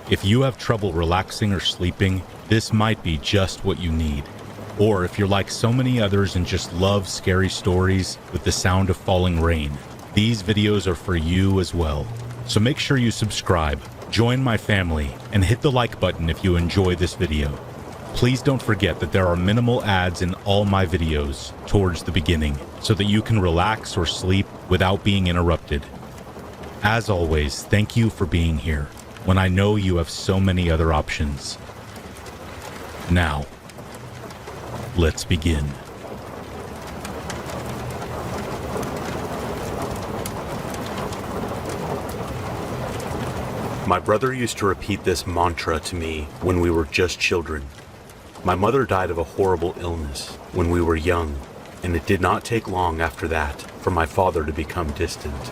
If you have trouble relaxing or sleeping, this might be just what you need. Or if you're like so many others and just love scary stories with the sound of falling rain, these videos are for you as well. So make sure you subscribe, join my family, and hit the like button if you enjoy this video. Please don't forget that there are minimal ads in all my videos towards the beginning, so that you can relax or sleep without being interrupted. As always, thank you for being here, when I know you have so many other options. Now, let's begin. My brother used to repeat this mantra to me when we were just children. My mother died of a horrible illness when we were young, and it did not take long after that for my father to become distant.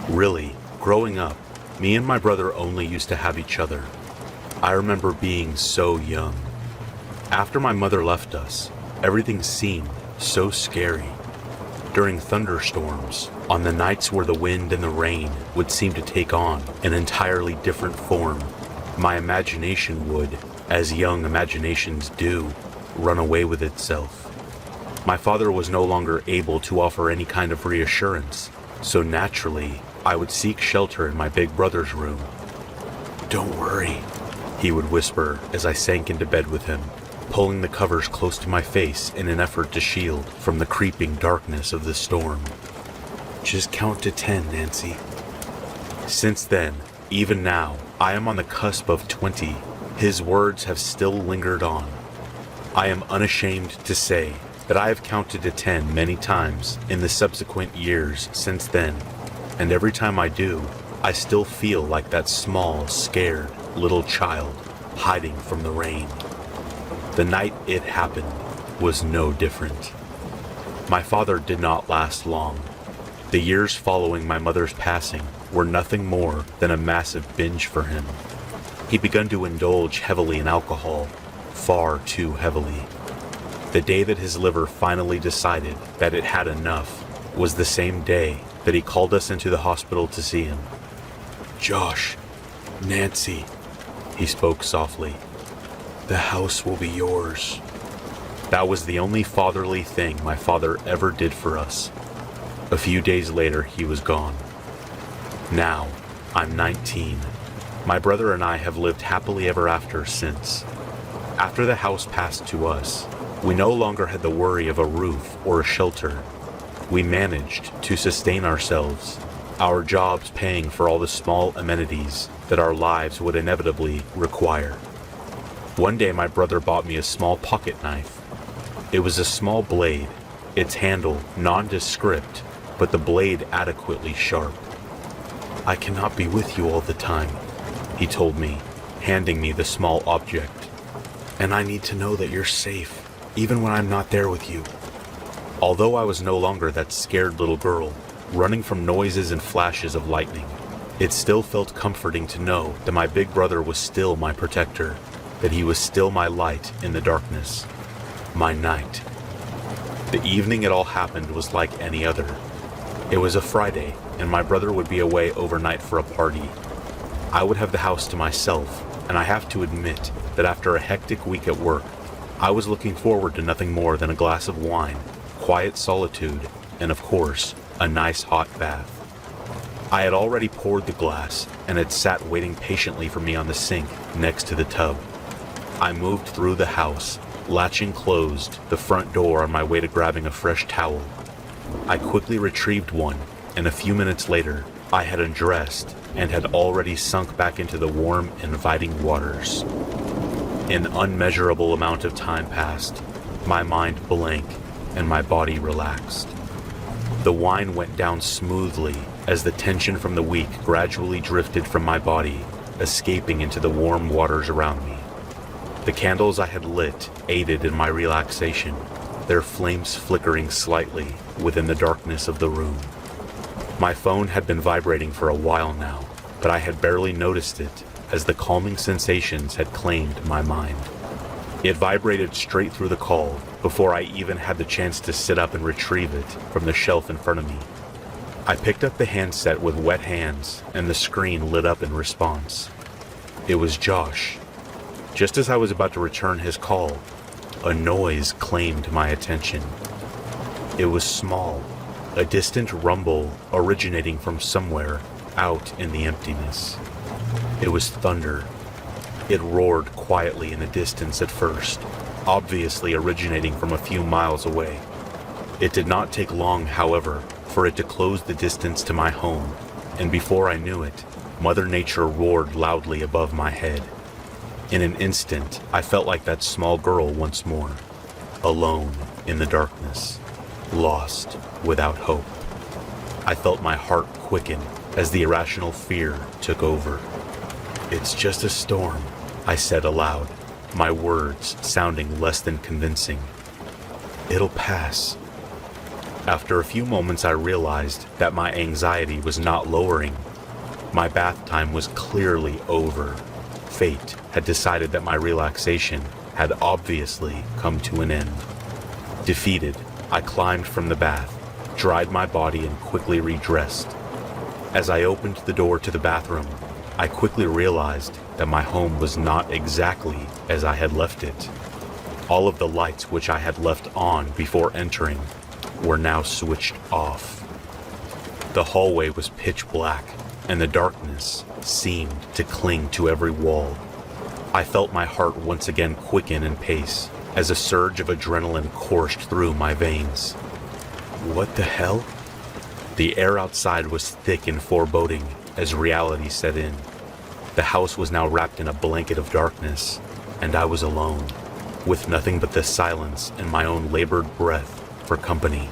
Really, growing up, me and my brother only used to have each other. I remember being so young. After my mother left us, everything seemed so scary. During thunderstorms, on the nights where the wind and the rain would seem to take on an entirely different form, my imagination would, as young imaginations do, run away with itself. My father was no longer able to offer any kind of reassurance, so naturally, I would seek shelter in my big brother's room. "Don't worry," he would whisper as I sank into bed with him, pulling the covers close to my face in an effort to shield from the creeping darkness of the storm. "Just count to 10, Nancy." Since then, even now, I am on the cusp of 20. His words have still lingered on. I am unashamed to say that I have counted to 10 many times in the subsequent years since then, and every time I do, I still feel like that small, scared little child hiding from the rain. The night it happened was no different. My father did not last long. The years following my mother's passing were nothing more than a massive binge for him. He began to indulge heavily in alcohol, far too heavily. The day that his liver finally decided that it had enough was the same day that he called us into the hospital to see him. "Josh, Nancy," he spoke softly, "the house will be yours." That was the only fatherly thing my father ever did for us. A few days later, he was gone. Now, I'm 19. My brother and I have lived happily ever after since. After the house passed to us, we no longer had the worry of a roof or a shelter. We managed to sustain ourselves, our jobs paying for all the small amenities that our lives would inevitably require. One day my brother bought me a small pocket knife. It was a small blade, its handle nondescript, but the blade adequately sharp. "I cannot be with you all the time," he told me, handing me the small object. "And I need to know that you're safe, even when I'm not there with you." Although I was no longer that scared little girl, running from noises and flashes of lightning, it still felt comforting to know that my big brother was still my protector, that he was still my light in the darkness, my night. The evening it all happened was like any other. It was a Friday, and my brother would be away overnight for a party. I would have the house to myself, and I have to admit that after a hectic week at work, I was looking forward to nothing more than a glass of wine, quiet solitude, and of course, a nice hot bath. I had already poured the glass, and it sat waiting patiently for me on the sink next to the tub. I moved through the house, latching closed the front door on my way to grabbing a fresh towel. I quickly retrieved one, and a few minutes later, I had undressed and had already sunk back into the warm, inviting waters. An unmeasurable amount of time passed, my mind blank, and my body relaxed. The wine went down smoothly as the tension from the week gradually drifted from my body, escaping into the warm waters around me. The candles I had lit aided in my relaxation, their flames flickering slightly within the darkness of the room. My phone had been vibrating for a while now, but I had barely noticed it as the calming sensations had claimed my mind. It vibrated straight through the call before I even had the chance to sit up and retrieve it from the shelf in front of me. I picked up the handset with wet hands, and the screen lit up in response. It was Josh. Just as I was about to return his call, a noise claimed my attention. It was small, a distant rumble originating from somewhere out in the emptiness. It was thunder. It roared quietly in the distance at first, obviously originating from a few miles away. It did not take long, however, for it to close the distance to my home, and before I knew it, Mother Nature roared loudly above my head. In an instant, I felt like that small girl once more, alone in the darkness, lost without hope. I felt my heart quicken as the irrational fear took over. "It's just a storm," I said aloud, my words sounding less than convincing. "It'll pass." After a few moments, I realized that my anxiety was not lowering. My bath time was clearly over. Fate had decided that my relaxation had obviously come to an end. Defeated, I climbed from the bath, dried my body, and quickly redressed. As I opened the door to the bathroom, I quickly realized that my home was not exactly as I had left it. All of the lights which I had left on before entering were now switched off. The hallway was pitch black, and the darkness seemed to cling to every wall. I felt my heart once again quicken in pace as a surge of adrenaline coursed through my veins. What the hell? The air outside was thick and foreboding as reality set in. The house was now wrapped in a blanket of darkness, and I was alone, with nothing but the silence and my own labored breath for company.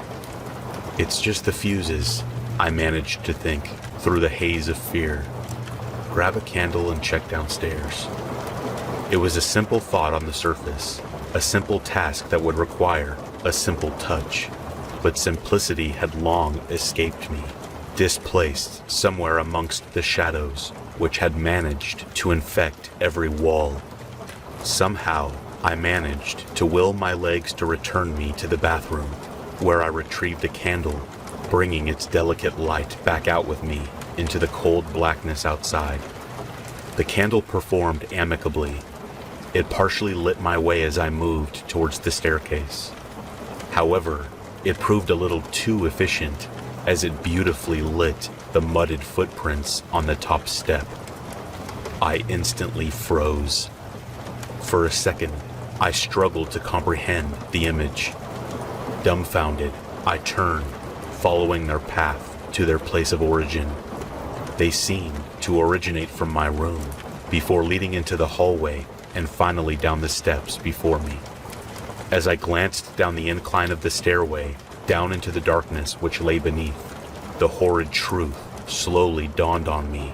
"It's just the fuses," I managed to think through the haze of fear. "Grab a candle and check downstairs." It was a simple thought on the surface, a simple task that would require a simple touch, but simplicity had long escaped me, displaced somewhere amongst the shadows which had managed to infect every wall. Somehow, I managed to will my legs to return me to the bathroom, where I retrieved a candle, bringing its delicate light back out with me into the cold blackness outside. The candle performed amicably. It partially lit my way as I moved towards the staircase. However, it proved a little too efficient, as it beautifully lit the mudded footprints on the top step. I instantly froze. For a second, I struggled to comprehend the image. Dumbfounded, I turned, following their path to their place of origin. They seemed to originate from my room, before leading into the hallway and finally down the steps before me. As I glanced down the incline of the stairway, down into the darkness which lay beneath, the horrid truth slowly dawned on me.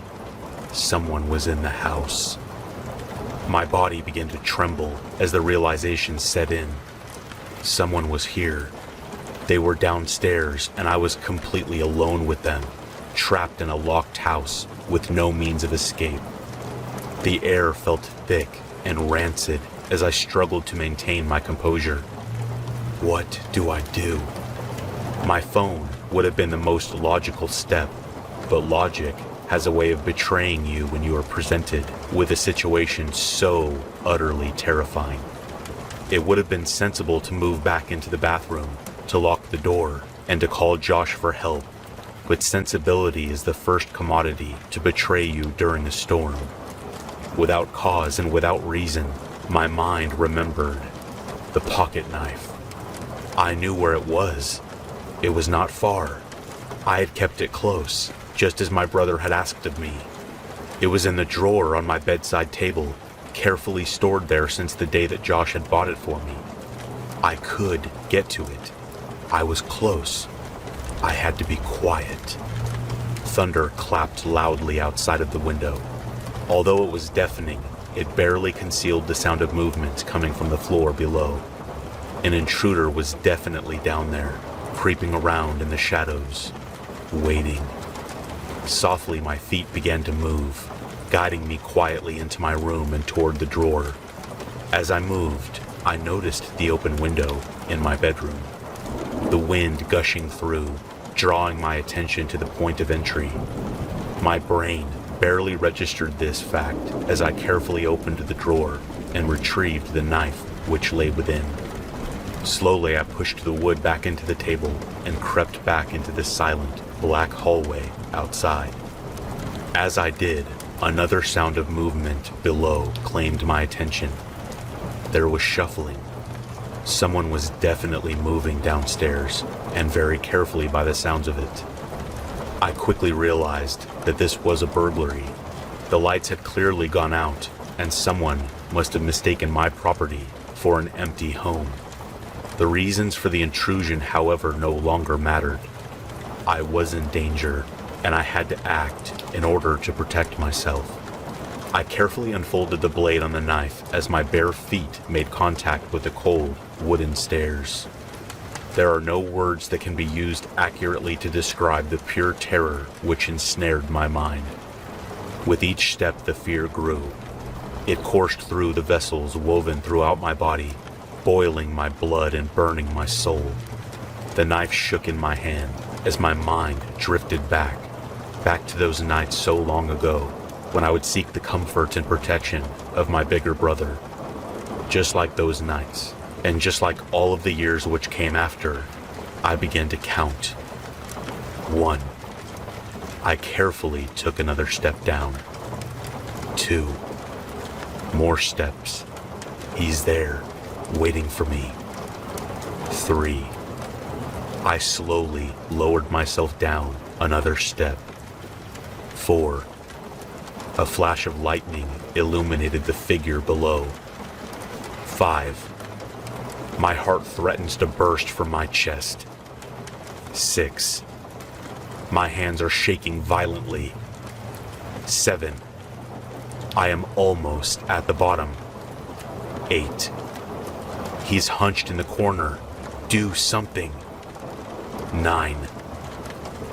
Someone was in the house. My body began to tremble as the realization set in. Someone was here. They were downstairs, and I was completely alone with them, trapped in a locked house with no means of escape. The air felt thick and rancid as I struggled to maintain my composure. What do I do? My phone would have been the most logical step, but logic has a way of betraying you when you are presented with a situation so utterly terrifying. It would have been sensible to move back into the bathroom, to lock the door, and to call Josh for help, but sensibility is the first commodity to betray you during a storm. Without cause and without reason, my mind remembered the pocket knife. I knew where it was. It was not far. I had kept it close, just as my brother had asked of me. It was in the drawer on my bedside table, carefully stored there since the day that Josh had bought it for me. I could get to it. I was close. I had to be quiet. Thunder clapped loudly outside of the window. Although it was deafening, it barely concealed the sound of movement coming from the floor below. An intruder was definitely down there, creeping around in the shadows, waiting. Softly, my feet began to move, guiding me quietly into my room and toward the drawer. As I moved, I noticed the open window in my bedroom, the wind gushing through, drawing my attention to the point of entry. My brain barely registered this fact as I carefully opened the drawer and retrieved the knife which lay within. Slowly I pushed the wood back into the table and crept back into the silent, black hallway outside. As I did, another sound of movement below claimed my attention. There was shuffling. Someone was definitely moving downstairs, and very carefully by the sounds of it. I quickly realized that this was a burglary. The lights had clearly gone out, and someone must have mistaken my property for an empty home. The reasons for the intrusion, however, no longer mattered. I was in danger, and I had to act in order to protect myself. I carefully unfolded the blade on the knife as my bare feet made contact with the cold, wooden stairs. There are no words that can be used accurately to describe the pure terror which ensnared my mind. With each step, the fear grew. It coursed through the vessels woven throughout my body, boiling my blood and burning my soul. The knife shook in my hand as my mind drifted back to those nights so long ago when I would seek the comfort and protection of my bigger brother. Just like those nights, and just like all of the years which came after, I began to count. 1. I carefully took another step down. 2. More steps. He's there, waiting for me. 3. I slowly lowered myself down another step. 4. A flash of lightning illuminated the figure below. 5. My heart threatens to burst from my chest. 6. My hands are shaking violently. 7. I am almost at the bottom. 8. He's hunched in the corner. Do something. 9.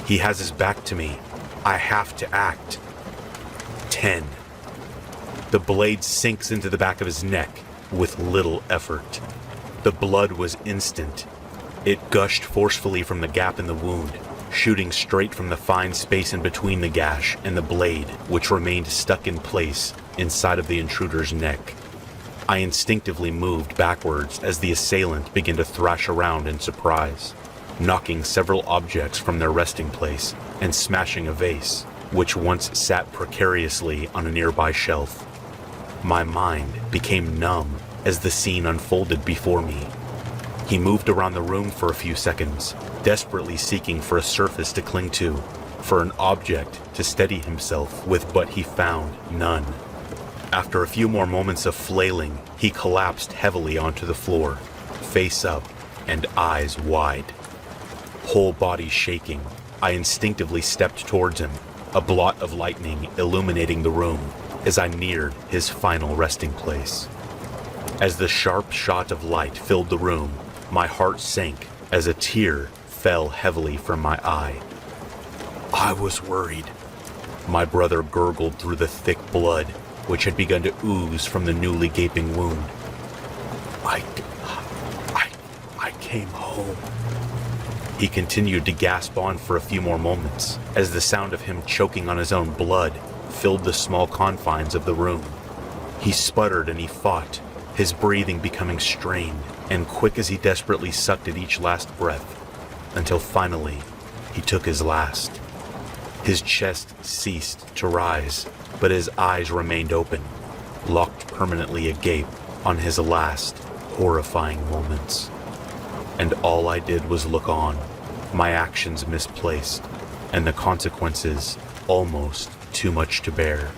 He has his back to me. I have to act. 10. The blade sinks into the back of his neck with little effort. The blood was instant. It gushed forcefully from the gap in the wound, shooting straight from the fine space in between the gash and the blade, which remained stuck in place inside of the intruder's neck. I instinctively moved backwards as the assailant began to thrash around in surprise, knocking several objects from their resting place and smashing a vase, which once sat precariously on a nearby shelf. My mind became numb as the scene unfolded before me. He moved around the room for a few seconds, desperately seeking for a surface to cling to, for an object to steady himself with, but he found none. After a few more moments of flailing, he collapsed heavily onto the floor, face up and eyes wide. Whole body shaking, I instinctively stepped towards him, a blot of lightning illuminating the room as I neared his final resting place. As the sharp shot of light filled the room, my heart sank as a tear fell heavily from my eye. I was worried. My brother gurgled through the thick blood, which had begun to ooze from the newly gaping wound. I came home. He continued to gasp on for a few more moments, as the sound of him choking on his own blood filled the small confines of the room. He sputtered and he fought, his breathing becoming strained and quick as he desperately sucked at each last breath, until finally he took his last. His chest ceased to rise, but his eyes remained open, locked permanently agape on his last horrifying moments. And all I did was look on, my actions misplaced, and the consequences almost too much to bear.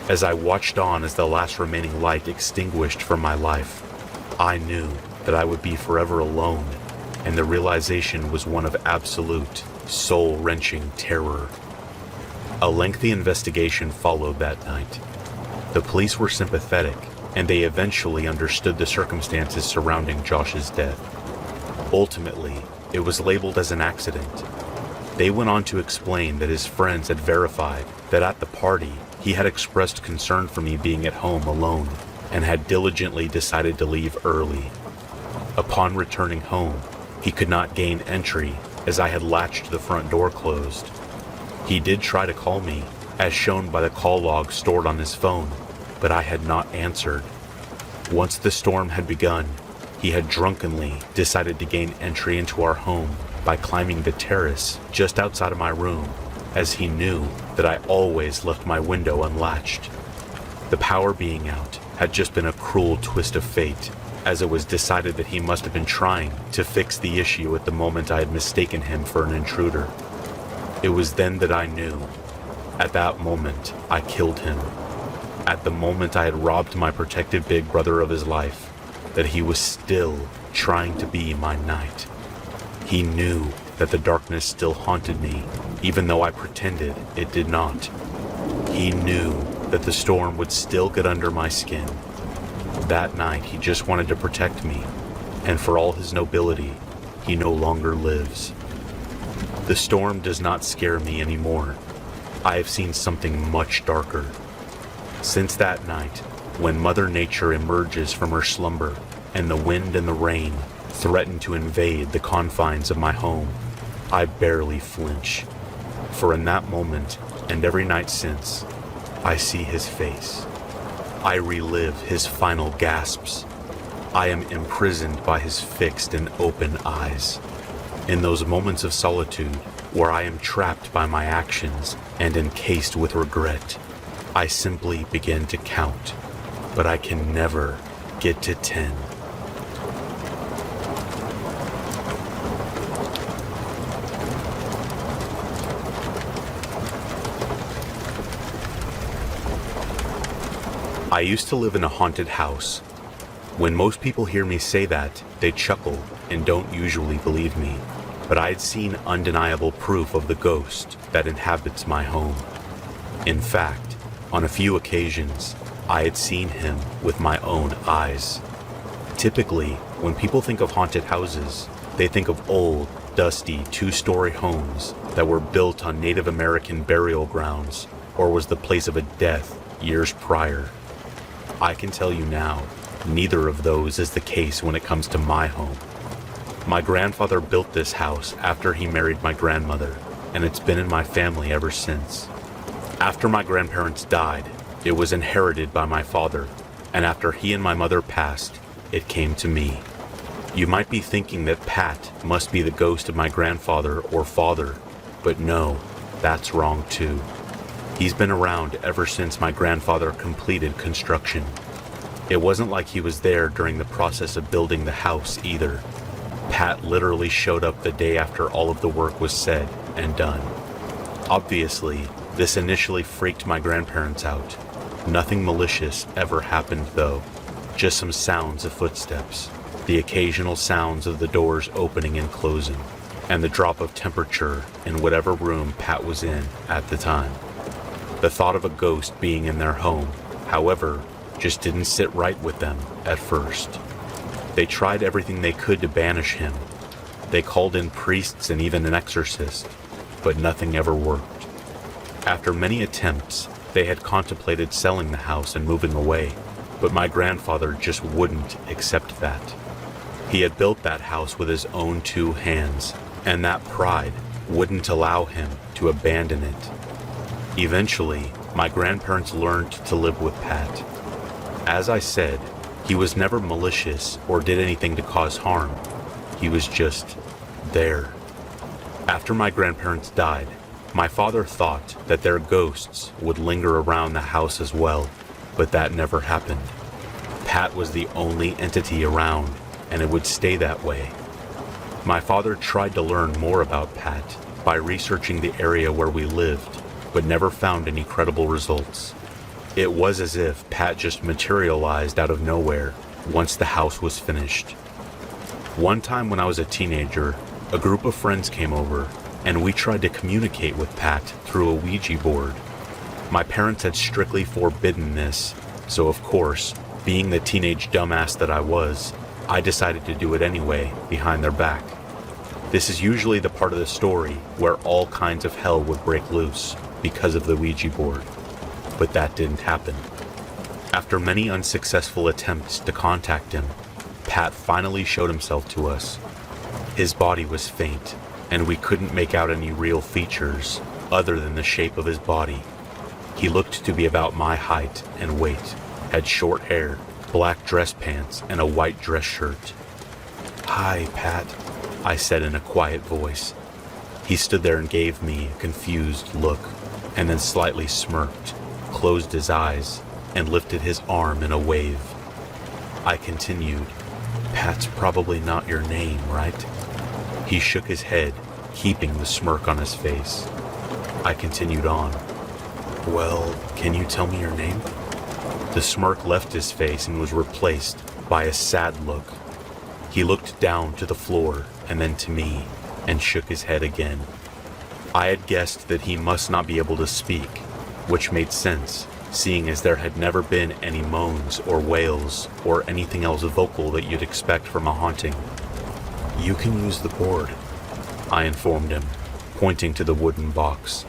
As I watched on as the last remaining light extinguished from my life, I knew that I would be forever alone, and the realization was one of absolute, soul-wrenching terror. A lengthy investigation followed that night. The police were sympathetic, and they eventually understood the circumstances surrounding Josh's death. Ultimately, it was labeled as an accident. They went on to explain that his friends had verified that at the party, he had expressed concern for me being at home alone, and had diligently decided to leave early. Upon returning home, he could not gain entry as I had latched the front door closed. He did try to call me, as shown by the call log stored on his phone, but I had not answered. Once the storm had begun, he had drunkenly decided to gain entry into our home by climbing the terrace just outside of my room, as he knew that I always left my window unlatched. The power being out had just been a cruel twist of fate, as it was decided that he must have been trying to fix the issue at the moment I had mistaken him for an intruder. It was then that I knew. At that moment, I killed him. At the moment I had robbed my protected big brother of his life, that he was still trying to be my knight. He knew that the darkness still haunted me, even though I pretended it did not. He knew that the storm would still get under my skin. That night he just wanted to protect me, and for all his nobility, he no longer lives. The storm does not scare me anymore. I have seen something much darker. Since that night, when Mother Nature emerges from her slumber and the wind and the rain threaten to invade the confines of my home, I barely flinch. For in that moment, and every night since, I see his face. I relive his final gasps. I am imprisoned by his fixed and open eyes. In those moments of solitude, where I am trapped by my actions and encased with regret, I simply begin to count, but I can never get to 10. I used to live in a haunted house. When most people hear me say that, they chuckle and don't usually believe me, but I had seen undeniable proof of the ghost that inhabits my home. In fact, on a few occasions, I had seen him with my own eyes. Typically, when people think of haunted houses, they think of old, dusty, two-story homes that were built on Native American burial grounds or was the place of a death years prior. I can tell you now, neither of those is the case when it comes to my home. My grandfather built this house after he married my grandmother, and it's been in my family ever since. After my grandparents died, it was inherited by my father, and after he and my mother passed, it came to me. You might be thinking that Pat must be the ghost of my grandfather or father, but no, that's wrong too. He's been around ever since my grandfather completed construction. It wasn't like he was there during the process of building the house either. Pat literally showed up the day after all of the work was said and done. Obviously, this initially freaked my grandparents out. Nothing malicious ever happened though, just some sounds of footsteps, the occasional sounds of the doors opening and closing, and the drop of temperature in whatever room Pat was in at the time. The thought of a ghost being in their home, however, just didn't sit right with them at first. They tried everything they could to banish him. They called in priests and even an exorcist, but nothing ever worked. After many attempts, they had contemplated selling the house and moving away, but my grandfather just wouldn't accept that. He had built that house with his own 2 hands, and that pride wouldn't allow him to abandon it. Eventually, my grandparents learned to live with Pat. As I said, he was never malicious or did anything to cause harm. He was just there. After my grandparents died, my father thought that their ghosts would linger around the house as well, but that never happened. Pat was the only entity around, and it would stay that way. My father tried to learn more about Pat by researching the area where we lived, but never found any credible results. It was as if Pat just materialized out of nowhere once the house was finished. One time when I was a teenager, a group of friends came over, and we tried to communicate with Pat through a Ouija board. My parents had strictly forbidden this, so of course, being the teenage dumbass that I was, I decided to do it anyway, behind their back. This is usually the part of the story where all kinds of hell would break loose because of the Ouija board. But that didn't happen. After many unsuccessful attempts to contact him, Pat finally showed himself to us. His body was faint, and we couldn't make out any real features other than the shape of his body. He looked to be about my height and weight, had short hair, black dress pants, and a white dress shirt. "Hi, Pat," I said in a quiet voice. He stood there and gave me a confused look, and then slightly smirked, closed his eyes, and lifted his arm in a wave. I continued, "Pat's probably not your name, right?" He shook his head, keeping the smirk on his face. I continued on. "Well, can you tell me your name?" The smirk left his face and was replaced by a sad look. He looked down to the floor and then to me, and shook his head again. I had guessed that he must not be able to speak, which made sense, seeing as there had never been any moans or wails or anything else vocal that you'd expect from a haunting. "You can use the board," I informed him, pointing to the wooden box.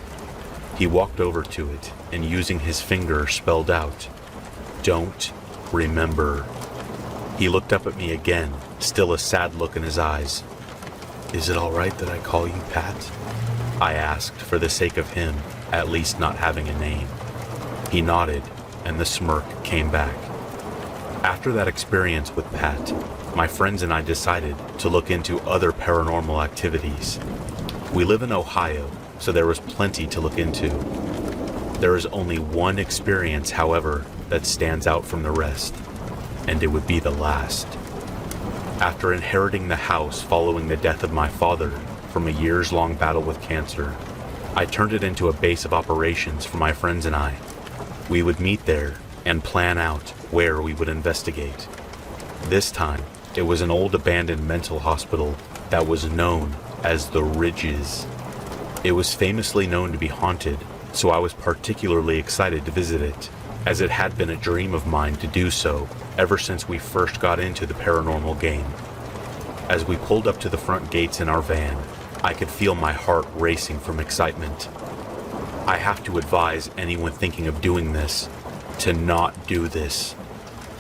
He walked over to it and using his finger spelled out, "Don't remember." He looked up at me again, still a sad look in his eyes. "Is it all right that I call you Pat?" I asked for the sake of him at least not having a name. He nodded, and the smirk came back. After that experience with Pat, my friends and I decided to look into other paranormal activities. We live in Ohio, so there was plenty to look into. There is only one experience, however, that stands out from the rest, and it would be the last. After inheriting the house following the death of my father from a years-long battle with cancer, I turned it into a base of operations for my friends and I. We would meet there and plan out where we would investigate. This time, it was an old abandoned mental hospital that was known as the Ridges. It was famously known to be haunted, so I was particularly excited to visit it, as it had been a dream of mine to do so ever since we first got into the paranormal game. As we pulled up to the front gates in our van, I could feel my heart racing from excitement. I have to advise anyone thinking of doing this to not do this.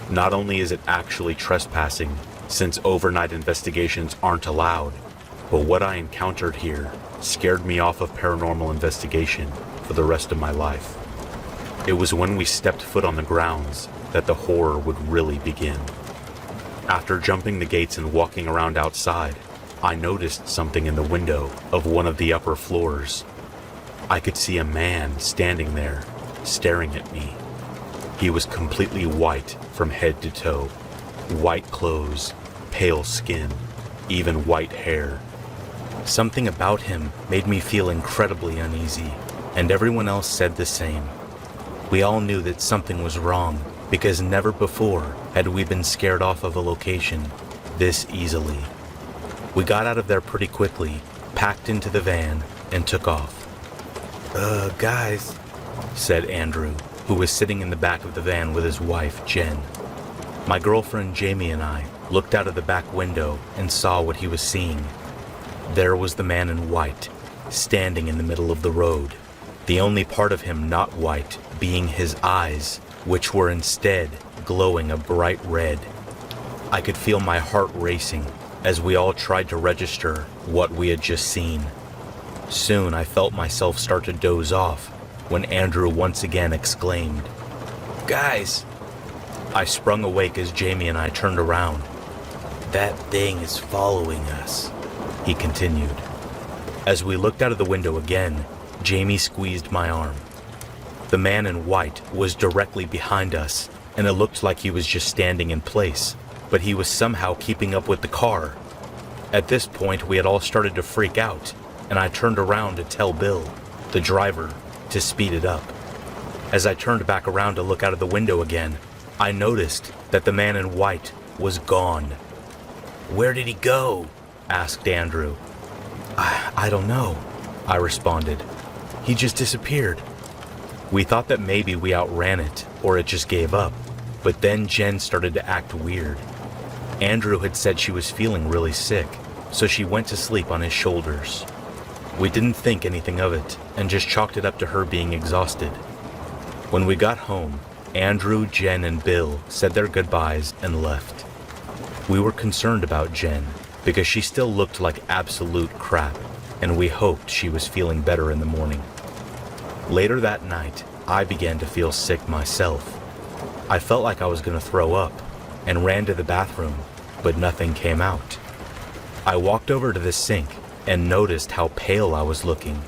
Not only is it actually trespassing, since overnight investigations aren't allowed, but what I encountered here scared me off of paranormal investigation for the rest of my life. It was when we stepped foot on the grounds that the horror would really begin. After jumping the gates and walking around outside, I noticed something in the window of one of the upper floors. I could see a man standing there, staring at me. He was completely white from head to toe. White clothes, pale skin, even white hair. Something about him made me feel incredibly uneasy, and everyone else said the same. We all knew that something was wrong, because never before had we been scared off of a location this easily. We got out of there pretty quickly, packed into the van, and took off. Guys, said Andrew, who was sitting in the back of the van with his wife, Jen. My girlfriend Jamie and I looked out of the back window and saw what he was seeing. There was the man in white, standing in the middle of the road, the only part of him not white being his eyes, which were instead glowing a bright red. I could feel my heart racing as we all tried to register what we had just seen. Soon I felt myself start to doze off when Andrew once again exclaimed, "Guys!" I sprung awake as Jamie and I turned around. "That thing is following us," he continued. As we looked out of the window again, Jamie squeezed my arm. The man in white was directly behind us, and it looked like he was just standing in place, but he was somehow keeping up with the car. At this point, we had all started to freak out, and I turned around to tell Bill, the driver, to speed it up. As I turned back around to look out of the window again, I noticed that the man in white was gone. "Where did he go?" asked Andrew. I don't know," I responded. "He just disappeared." We thought that maybe we outran it, or it just gave up, but then Jen started to act weird. Andrew had said she was feeling really sick, so she went to sleep on his shoulders. We didn't think anything of it, and just chalked it up to her being exhausted. When we got home, Andrew, Jen, and Bill said their goodbyes and left. We were concerned about Jen, because she still looked like absolute crap, and we hoped she was feeling better in the morning. Later that night, I began to feel sick myself. I felt like I was going to throw up and ran to the bathroom, but nothing came out. I walked over to the sink and noticed how pale I was looking.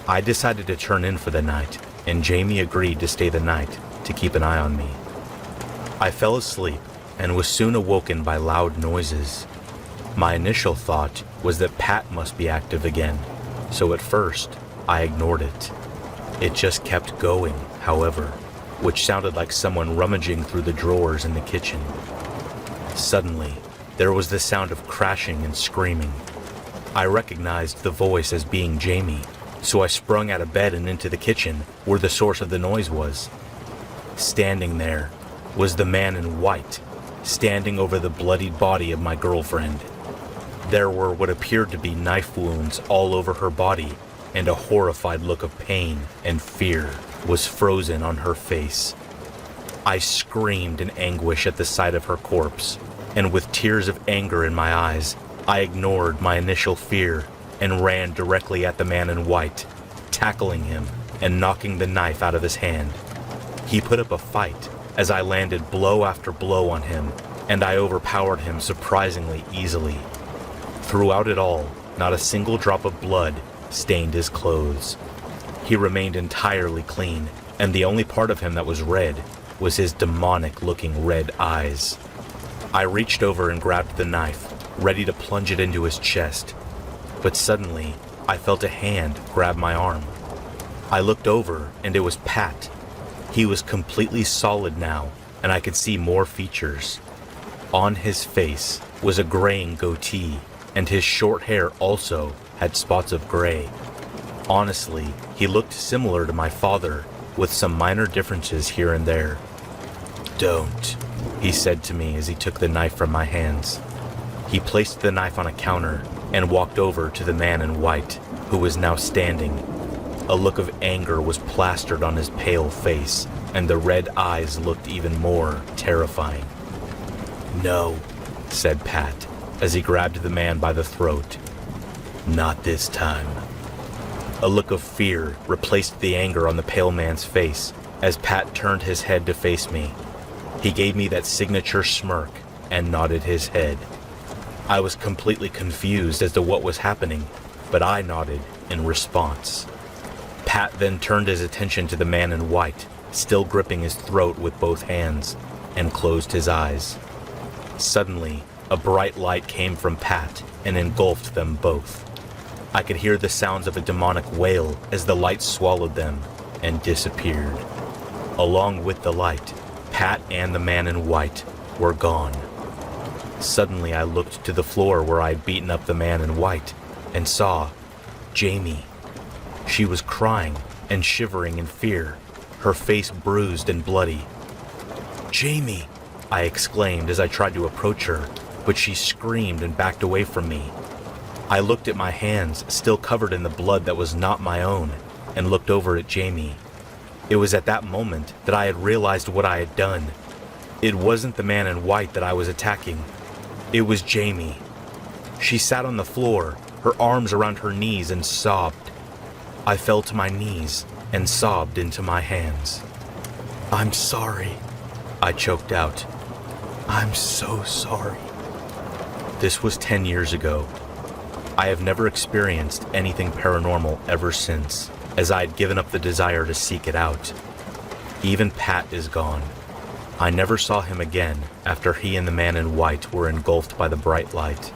I decided to turn in for the night, and Jamie agreed to stay the night to keep an eye on me. I fell asleep and was soon awoken by loud noises. My initial thought was that Pat must be active again, so at first I ignored it. It just kept going, however, which sounded like someone rummaging through the drawers in the kitchen. Suddenly, there was the sound of crashing and screaming. I recognized the voice as being Jamie, so I sprung out of bed and into the kitchen where the source of the noise was. Standing there was the man in white, standing over the bloodied body of my girlfriend. There were what appeared to be knife wounds all over her body, and a horrified look of pain and fear was frozen on her face. I screamed in anguish at the sight of her corpse, and with tears of anger in my eyes, I ignored my initial fear and ran directly at the man in white, tackling him and knocking the knife out of his hand. He put up a fight as I landed blow after blow on him, and I overpowered him surprisingly easily. Throughout it all, not a single drop of blood stained his clothes. He remained entirely clean, and the only part of him that was red was his demonic-looking red eyes. I reached over and grabbed the knife, ready to plunge it into his chest, but suddenly I felt a hand grab my arm. I looked over, and it was Pat. He was completely solid now, and I could see more features. On his face was a graying goatee, and his short hair also had spots of gray. Honestly, he looked similar to my father, with some minor differences here and there. "Don't," he said to me as he took the knife from my hands. He placed the knife on a counter and walked over to the man in white, who was now standing. A look of anger was plastered on his pale face, and the red eyes looked even more terrifying. "No," said Pat, as he grabbed the man by the throat. "Not this time." A look of fear replaced the anger on the pale man's face as Pat turned his head to face me. He gave me that signature smirk and nodded his head. I was completely confused as to what was happening, but I nodded in response. Pat then turned his attention to the man in white, still gripping his throat with both hands, and closed his eyes. Suddenly, a bright light came from Pat and engulfed them both. I could hear the sounds of a demonic wail as the light swallowed them and disappeared. Along with the light, Pat and the man in white were gone. Suddenly I looked to the floor where I'd beaten up the man in white and saw Jamie. She was crying and shivering in fear, her face bruised and bloody. "Jamie!" I exclaimed as I tried to approach her, but she screamed and backed away from me. I looked at my hands, still covered in the blood that was not my own, and looked over at Jamie. It was at that moment that I had realized what I had done. It wasn't the man in white that I was attacking. It was Jamie. She sat on the floor, her arms around her knees, and sobbed. I fell to my knees and sobbed into my hands. "I'm sorry," I choked out. "I'm so sorry." This was 10 years ago. I have never experienced anything paranormal ever since, as I had given up the desire to seek it out. Even Pat is gone. I never saw him again after he and the man in white were engulfed by the bright light.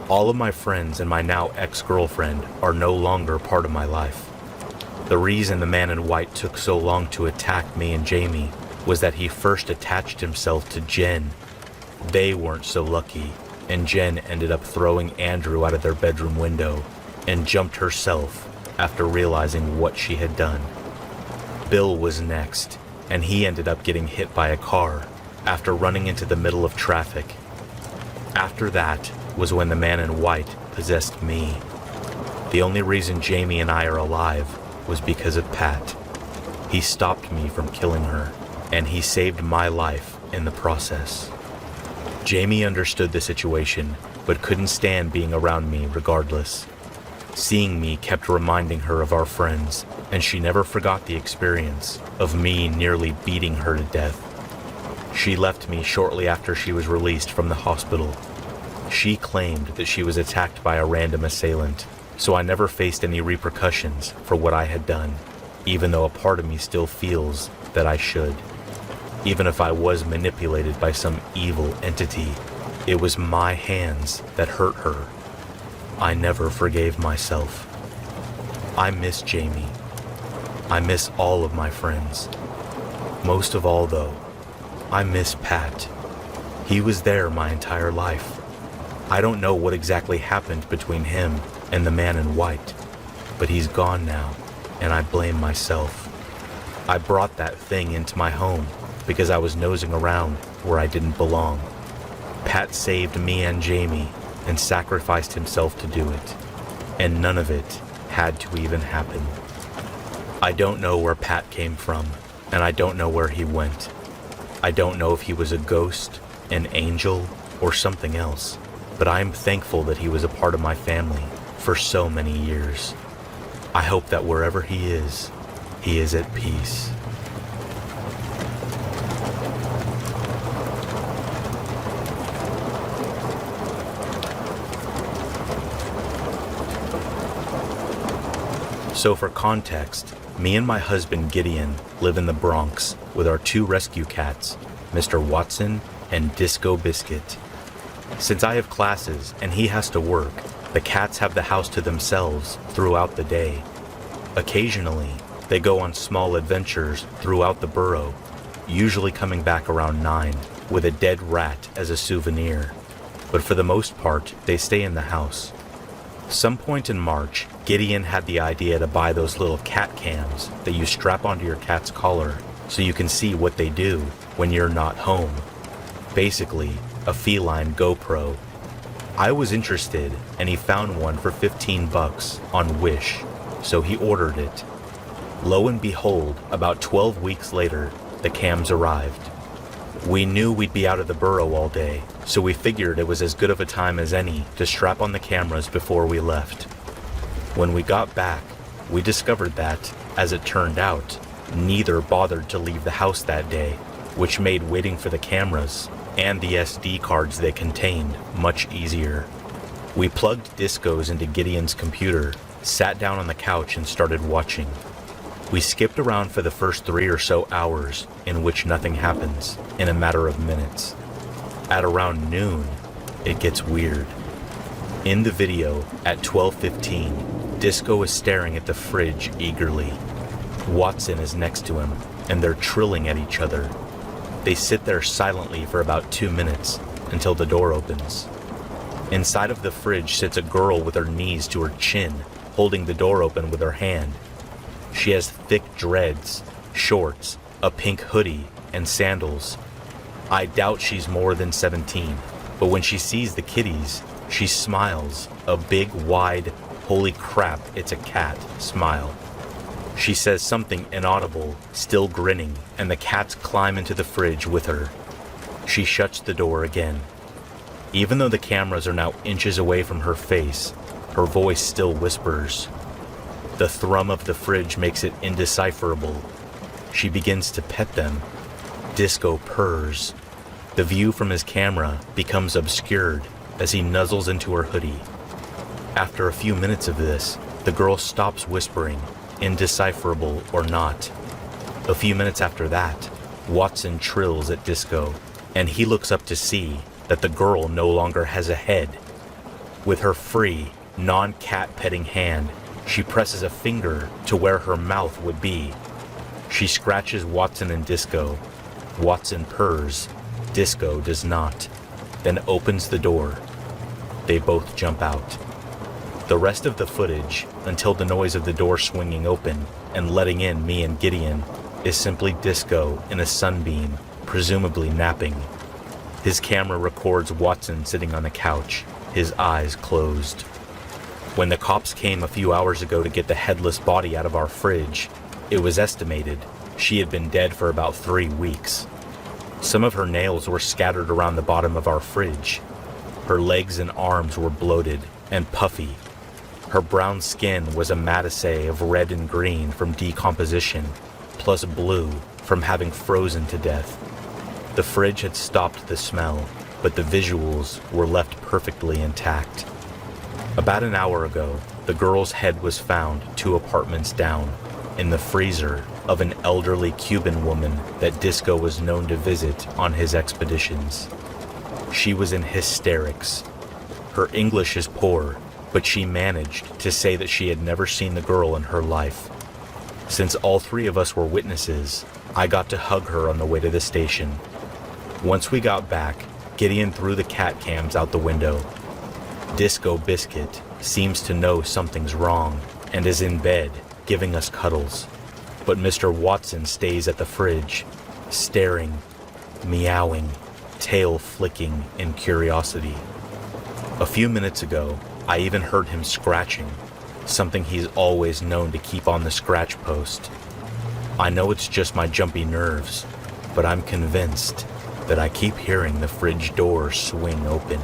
All of my friends and my now ex-girlfriend are no longer part of my life. The reason the man in white took so long to attack me and Jamie was that he first attached himself to Jen. They weren't so lucky, and Jen ended up throwing Andrew out of their bedroom window and jumped herself after realizing what she had done. Bill was next, and he ended up getting hit by a car after running into the middle of traffic. After that was when the man in white possessed me. The only reason Jamie and I are alive was because of Pat. He stopped me from killing her, and he saved my life in the process. Jamie understood the situation, but couldn't stand being around me regardless. Seeing me kept reminding her of our friends, and she never forgot the experience of me nearly beating her to death. She left me shortly after she was released from the hospital. She claimed that she was attacked by a random assailant, so I never faced any repercussions for what I had done, even though a part of me still feels that I should. Even if I was manipulated by some evil entity, it was my hands that hurt her. I never forgave myself. I miss Jamie. I miss all of my friends. Most of all, though, I miss Pat. He was there my entire life. I don't know what exactly happened between him and the man in white, but he's gone now, and I blame myself. I brought that thing into my home because I was nosing around where I didn't belong. Pat saved me and Jamie and sacrificed himself to do it, and none of it had to even happen. I don't know where Pat came from, and I don't know where he went. I don't know if he was a ghost, an angel, or something else, but I am thankful that he was a part of my family for so many years. I hope that wherever he is at peace. So for context, me and my husband Gideon live in the Bronx with our 2 rescue cats, Mr. Watson and Disco Biscuit. Since I have classes and he has to work, the cats have the house to themselves throughout the day. Occasionally, they go on small adventures throughout the borough, usually coming back around 9 with a dead rat as a souvenir. But for the most part, they stay in the house. Some point in March, Gideon had the idea to buy those little cat cams that you strap onto your cat's collar so you can see what they do when you're not home. Basically, a feline GoPro. I was interested, and he found one for $15 on Wish, so he ordered it. Lo and behold, about 12 weeks later, the cams arrived. We knew we'd be out of the borough all day, so we figured it was as good of a time as any to strap on the cameras before we left. When we got back, we discovered that, as it turned out, neither bothered to leave the house that day, which made waiting for the cameras and the SD cards they contained much easier. We plugged discos into Gideon's computer, sat down on the couch and started watching. We skipped around for the first 3 or so hours, in which nothing happens, in a matter of minutes. At around noon, it gets weird. In the video, at 12:15, Disco is staring at the fridge eagerly. Watson is next to him, and they're trilling at each other. They sit there silently for about 2 minutes, until the door opens. Inside of the fridge sits a girl with her knees to her chin, holding the door open with her hand. She has thick dreads, shorts, a pink hoodie, and sandals. I doubt she's more than 17, but when she sees the kitties, she smiles, a big, wide, holy crap, it's a cat smile. She says something inaudible, still grinning, and the cats climb into the fridge with her. She shuts the door again. Even though the cameras are now inches away from her face, her voice still whispers. The thrum of the fridge makes it indecipherable. She begins to pet them. Disco purrs. The view from his camera becomes obscured as he nuzzles into her hoodie. After a few minutes of this, the girl stops whispering, indecipherable or not. A few minutes after that, Watson trills at Disco, and he looks up to see that the girl no longer has a head. With her free, non-cat petting hand, she presses a finger to where her mouth would be. She scratches Watson and Disco. Watson purrs. Disco does not, then opens the door. They both jump out. The rest of the footage, until the noise of the door swinging open and letting in me and Gideon, is simply Disco in a sunbeam, presumably napping. His camera records Watson sitting on the couch, his eyes closed. When the cops came a few hours ago to get the headless body out of our fridge, it was estimated she had been dead for about 3 weeks. Some of her nails were scattered around the bottom of our fridge. Her legs and arms were bloated and puffy. Her brown skin was a matisse of red and green from decomposition, plus blue from having frozen to death. The fridge had stopped the smell, but the visuals were left perfectly intact. About an hour ago, the girl's head was found 2 apartments down, in the freezer of an elderly Cuban woman that Disco was known to visit on his expeditions. She was in hysterics. Her English is poor, but she managed to say that she had never seen the girl in her life. Since all 3 of us were witnesses, I got to hug her on the way to the station. Once we got back, Gideon threw the cat cams out the window. Disco Biscuit seems to know something's wrong and is in bed, giving us cuddles. But Mr. Watson stays at the fridge, staring, meowing, tail flicking in curiosity. A few minutes ago, I even heard him scratching, something he's always known to keep on the scratch post. I know it's just my jumpy nerves, but I'm convinced that I keep hearing the fridge door swing open.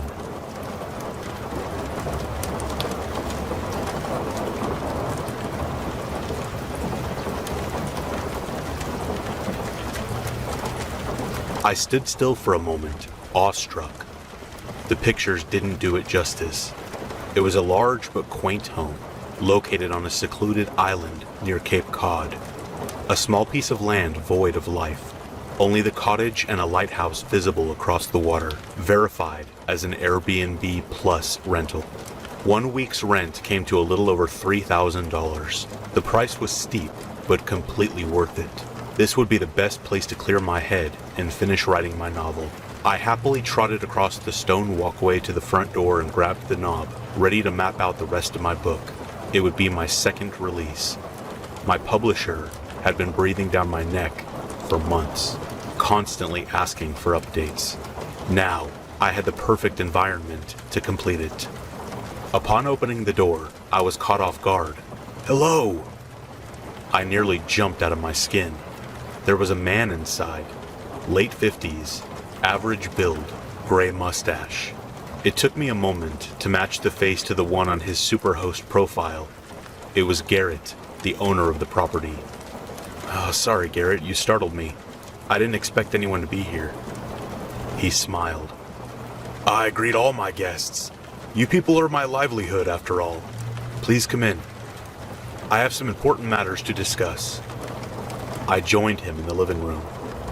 I stood still for a moment, awestruck. The pictures didn't do it justice. It was a large but quaint home, located on a secluded island near Cape Cod. A small piece of land void of life. Only the cottage and a lighthouse visible across the water, verified as an Airbnb plus rental. 1 week's rent came to a little over $3,000. The price was steep, but completely worth it. This would be the best place to clear my head and finish writing my novel. I happily trotted across the stone walkway to the front door and grabbed the knob, ready to map out the rest of my book. It would be my second release. My publisher had been breathing down my neck for months, constantly asking for updates. Now, I had the perfect environment to complete it. Upon opening the door, I was caught off guard. "Hello!" I nearly jumped out of my skin. There was a man inside, late 50s, average build, gray mustache. It took me a moment to match the face to the one on his Superhost profile. It was Garrett, the owner of the property. "Oh, sorry, Garrett, you startled me. I didn't expect anyone to be here." He smiled. "I greet all my guests. You people are my livelihood, after all. Please come in. I have some important matters to discuss." I joined him in the living room.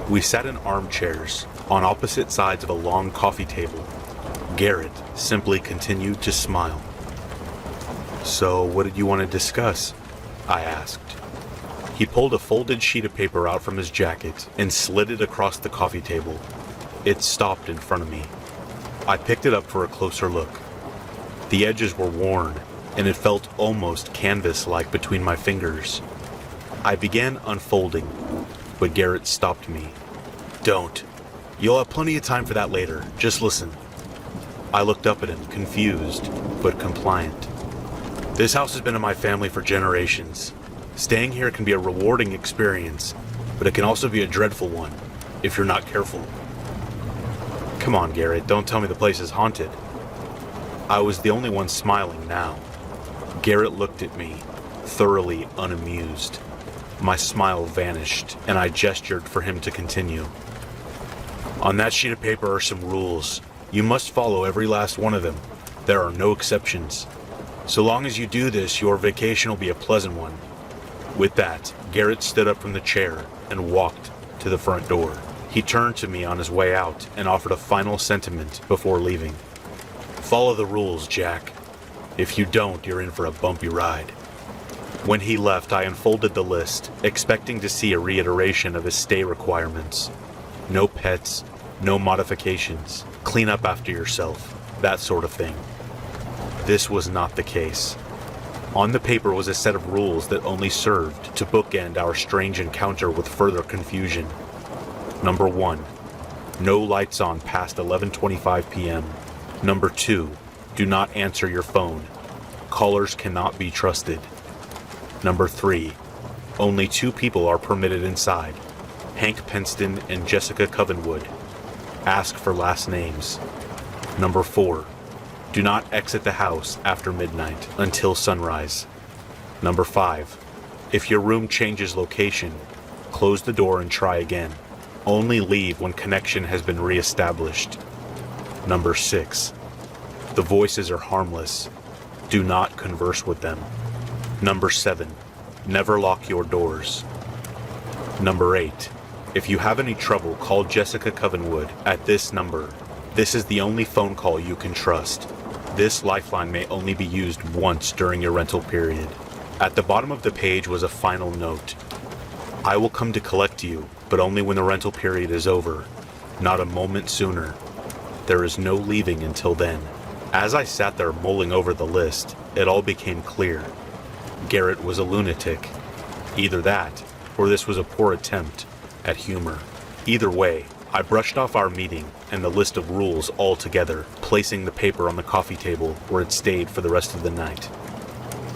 We sat in armchairs on opposite sides of a long coffee table. Garrett simply continued to smile. "So, what did you want to discuss?" I asked. He pulled a folded sheet of paper out from his jacket and slid it across the coffee table. It stopped in front of me. I picked it up for a closer look. The edges were worn, and it felt almost canvas-like between my fingers. I began unfolding, but Garrett stopped me. "Don't. You'll have plenty of time for that later. Just listen." I looked up at him, confused, but compliant. "This house has been in my family for generations. Staying here can be a rewarding experience, but it can also be a dreadful one, if you're not careful." "Come on, Garrett, don't tell me the place is haunted." I was the only one smiling now. Garrett looked at me, thoroughly unamused. My smile vanished, and I gestured for him to continue. "On that sheet of paper are some rules. You must follow every last one of them. There are no exceptions. So long as you do this, your vacation will be a pleasant one." With that, Garrett stood up from the chair and walked to the front door. He turned to me on his way out and offered a final sentiment before leaving. "Follow the rules, Jack. If you don't, you're in for a bumpy ride." When he left, I unfolded the list, expecting to see a reiteration of his stay requirements. No pets, no modifications, clean up after yourself, that sort of thing. This was not the case. On the paper was a set of rules that only served to bookend our strange encounter with further confusion. Number 1, no lights on past 11:25 p.m. Number 2, do not answer your phone. Callers cannot be trusted. Number 3, only 2 people are permitted inside, Hank Penston and Jessica Covenwood. Ask for last names. Number 4, Do not exit the house after midnight until sunrise. Number 5. If your room changes location, close the door and try again. Only leave when connection has been re-established. Number 6. The voices are harmless. Do not converse with them. Number 7. Never lock your doors. Number 8. If you have any trouble, call Jessica Covenwood at this number. This is the only phone call you can trust. This lifeline may only be used once during your rental period. At the bottom of the page was a final note. I will come to collect you, but only when the rental period is over, not a moment sooner. There is no leaving until then. As I sat there mulling over the list, it all became clear. Garrett was a lunatic. Either that, or this was a poor attempt at humor. Either way, I brushed off our meeting and the list of rules altogether, placing the paper on the coffee table where it stayed for the rest of the night.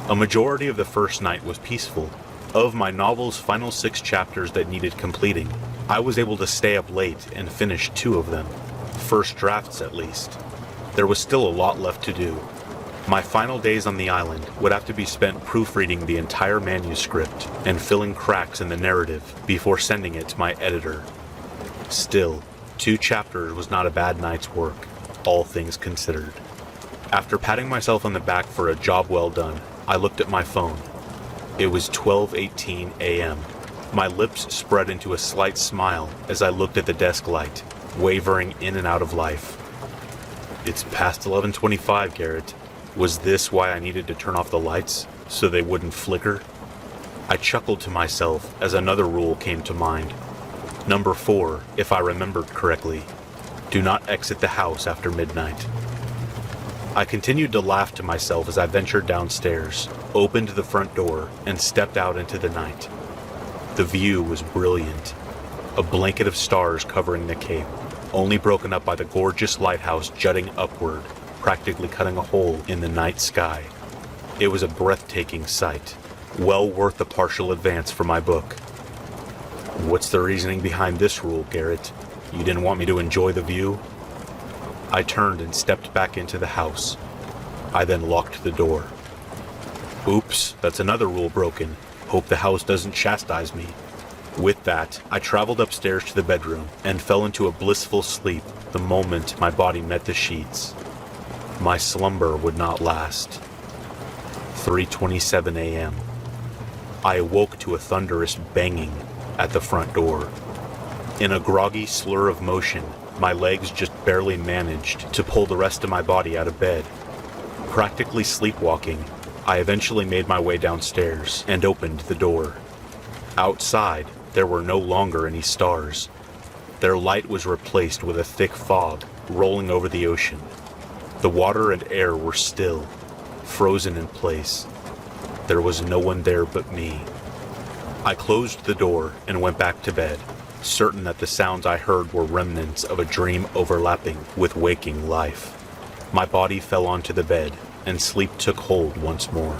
A majority of the first night was peaceful. Of my novel's final 6 chapters that needed completing, I was able to stay up late and finish 2 of them. First drafts, at least. There was still a lot left to do. My final days on the island would have to be spent proofreading the entire manuscript and filling cracks in the narrative before sending it to my editor. Still, 2 chapters was not a bad night's work, all things considered. After patting myself on the back for a job well done, I looked at my phone. It was 12:18 a.m. My lips spread into a slight smile as I looked at the desk light, wavering in and out of life. It's past 11:25, Garrett. Was this why I needed to turn off the lights, so they wouldn't flicker? I chuckled to myself as another rule came to mind. Number 4, if I remembered correctly. Do not exit the house after midnight. I continued to laugh to myself as I ventured downstairs, opened the front door, and stepped out into the night. The view was brilliant. A blanket of stars covering the cape, only broken up by the gorgeous lighthouse jutting upward, practically cutting a hole in the night sky. It was a breathtaking sight, well worth a partial advance for my book. What's the reasoning behind this rule, Garrett? You didn't want me to enjoy the view? I turned and stepped back into the house. I then locked the door. Oops, that's another rule broken. Hope the house doesn't chastise me. With that, I traveled upstairs to the bedroom and fell into a blissful sleep the moment my body met the sheets. My slumber would not last. 3:27 a.m. I awoke to a thunderous banging at the front door. In a groggy slur of motion, my legs just barely managed to pull the rest of my body out of bed. Practically sleepwalking, I eventually made my way downstairs and opened the door. Outside, there were no longer any stars. Their light was replaced with a thick fog rolling over the ocean. The water and air were still, frozen in place. There was no one there but me. I closed the door and went back to bed, certain that the sounds I heard were remnants of a dream overlapping with waking life. My body fell onto the bed, and sleep took hold once more.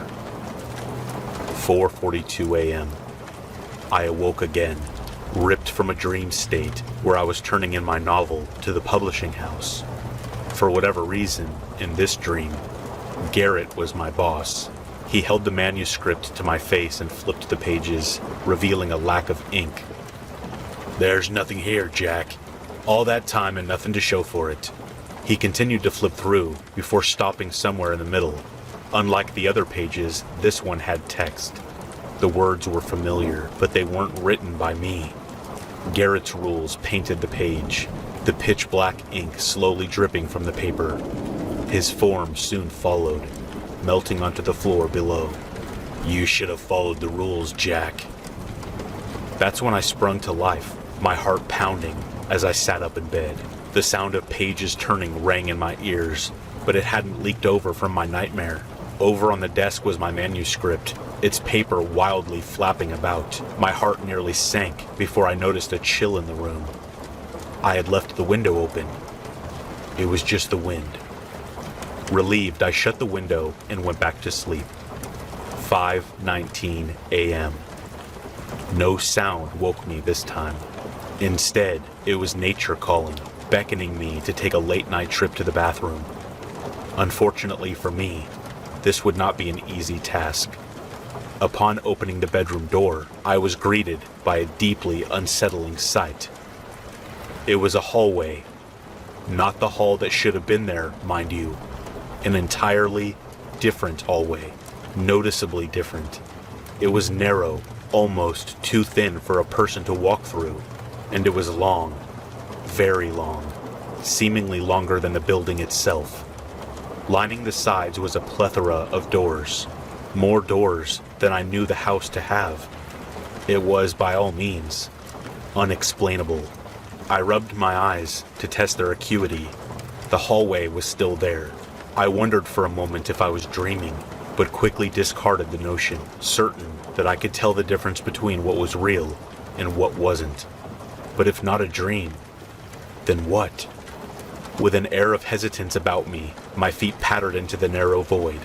4:42 a.m. I awoke again, ripped from a dream state where I was turning in my novel to the publishing house. For whatever reason, in this dream, Garrett was my boss. He held the manuscript to my face and flipped the pages, revealing a lack of ink. There's nothing here, Jack. All that time and nothing to show for it. He continued to flip through before stopping somewhere in the middle. Unlike the other pages, this one had text. The words were familiar, but they weren't written by me. Garrett's rules painted the page, the pitch black ink slowly dripping from the paper. His form soon followed, melting onto the floor below. You should have followed the rules, Jack. That's when I sprung to life, my heart pounding as I sat up in bed. The sound of pages turning rang in my ears, but it hadn't leaked over from my nightmare. Over on the desk was my manuscript, its paper wildly flapping about. My heart nearly sank before I noticed a chill in the room. I had left the window open. It was just the wind. Relieved, I shut the window and went back to sleep. 5:19 a.m. No sound woke me this time. Instead, it was nature calling, beckoning me to take a late-night trip to the bathroom. Unfortunately for me, this would not be an easy task. Upon opening the bedroom door, I was greeted by a deeply unsettling sight. It was a hallway. Not the hall that should have been there, mind you. An entirely different hallway. Noticeably different. It was narrow, almost too thin for a person to walk through, and it was long, very long, seemingly longer than the building itself. Lining the sides was a plethora of doors, more doors than I knew the house to have. It was, by all means, unexplainable. I rubbed my eyes to test their acuity. The hallway was still there. I wondered for a moment if I was dreaming, but quickly discarded the notion, certain that I could tell the difference between what was real and what wasn't. But if not a dream, then what? With an air of hesitance about me, my feet pattered into the narrow void.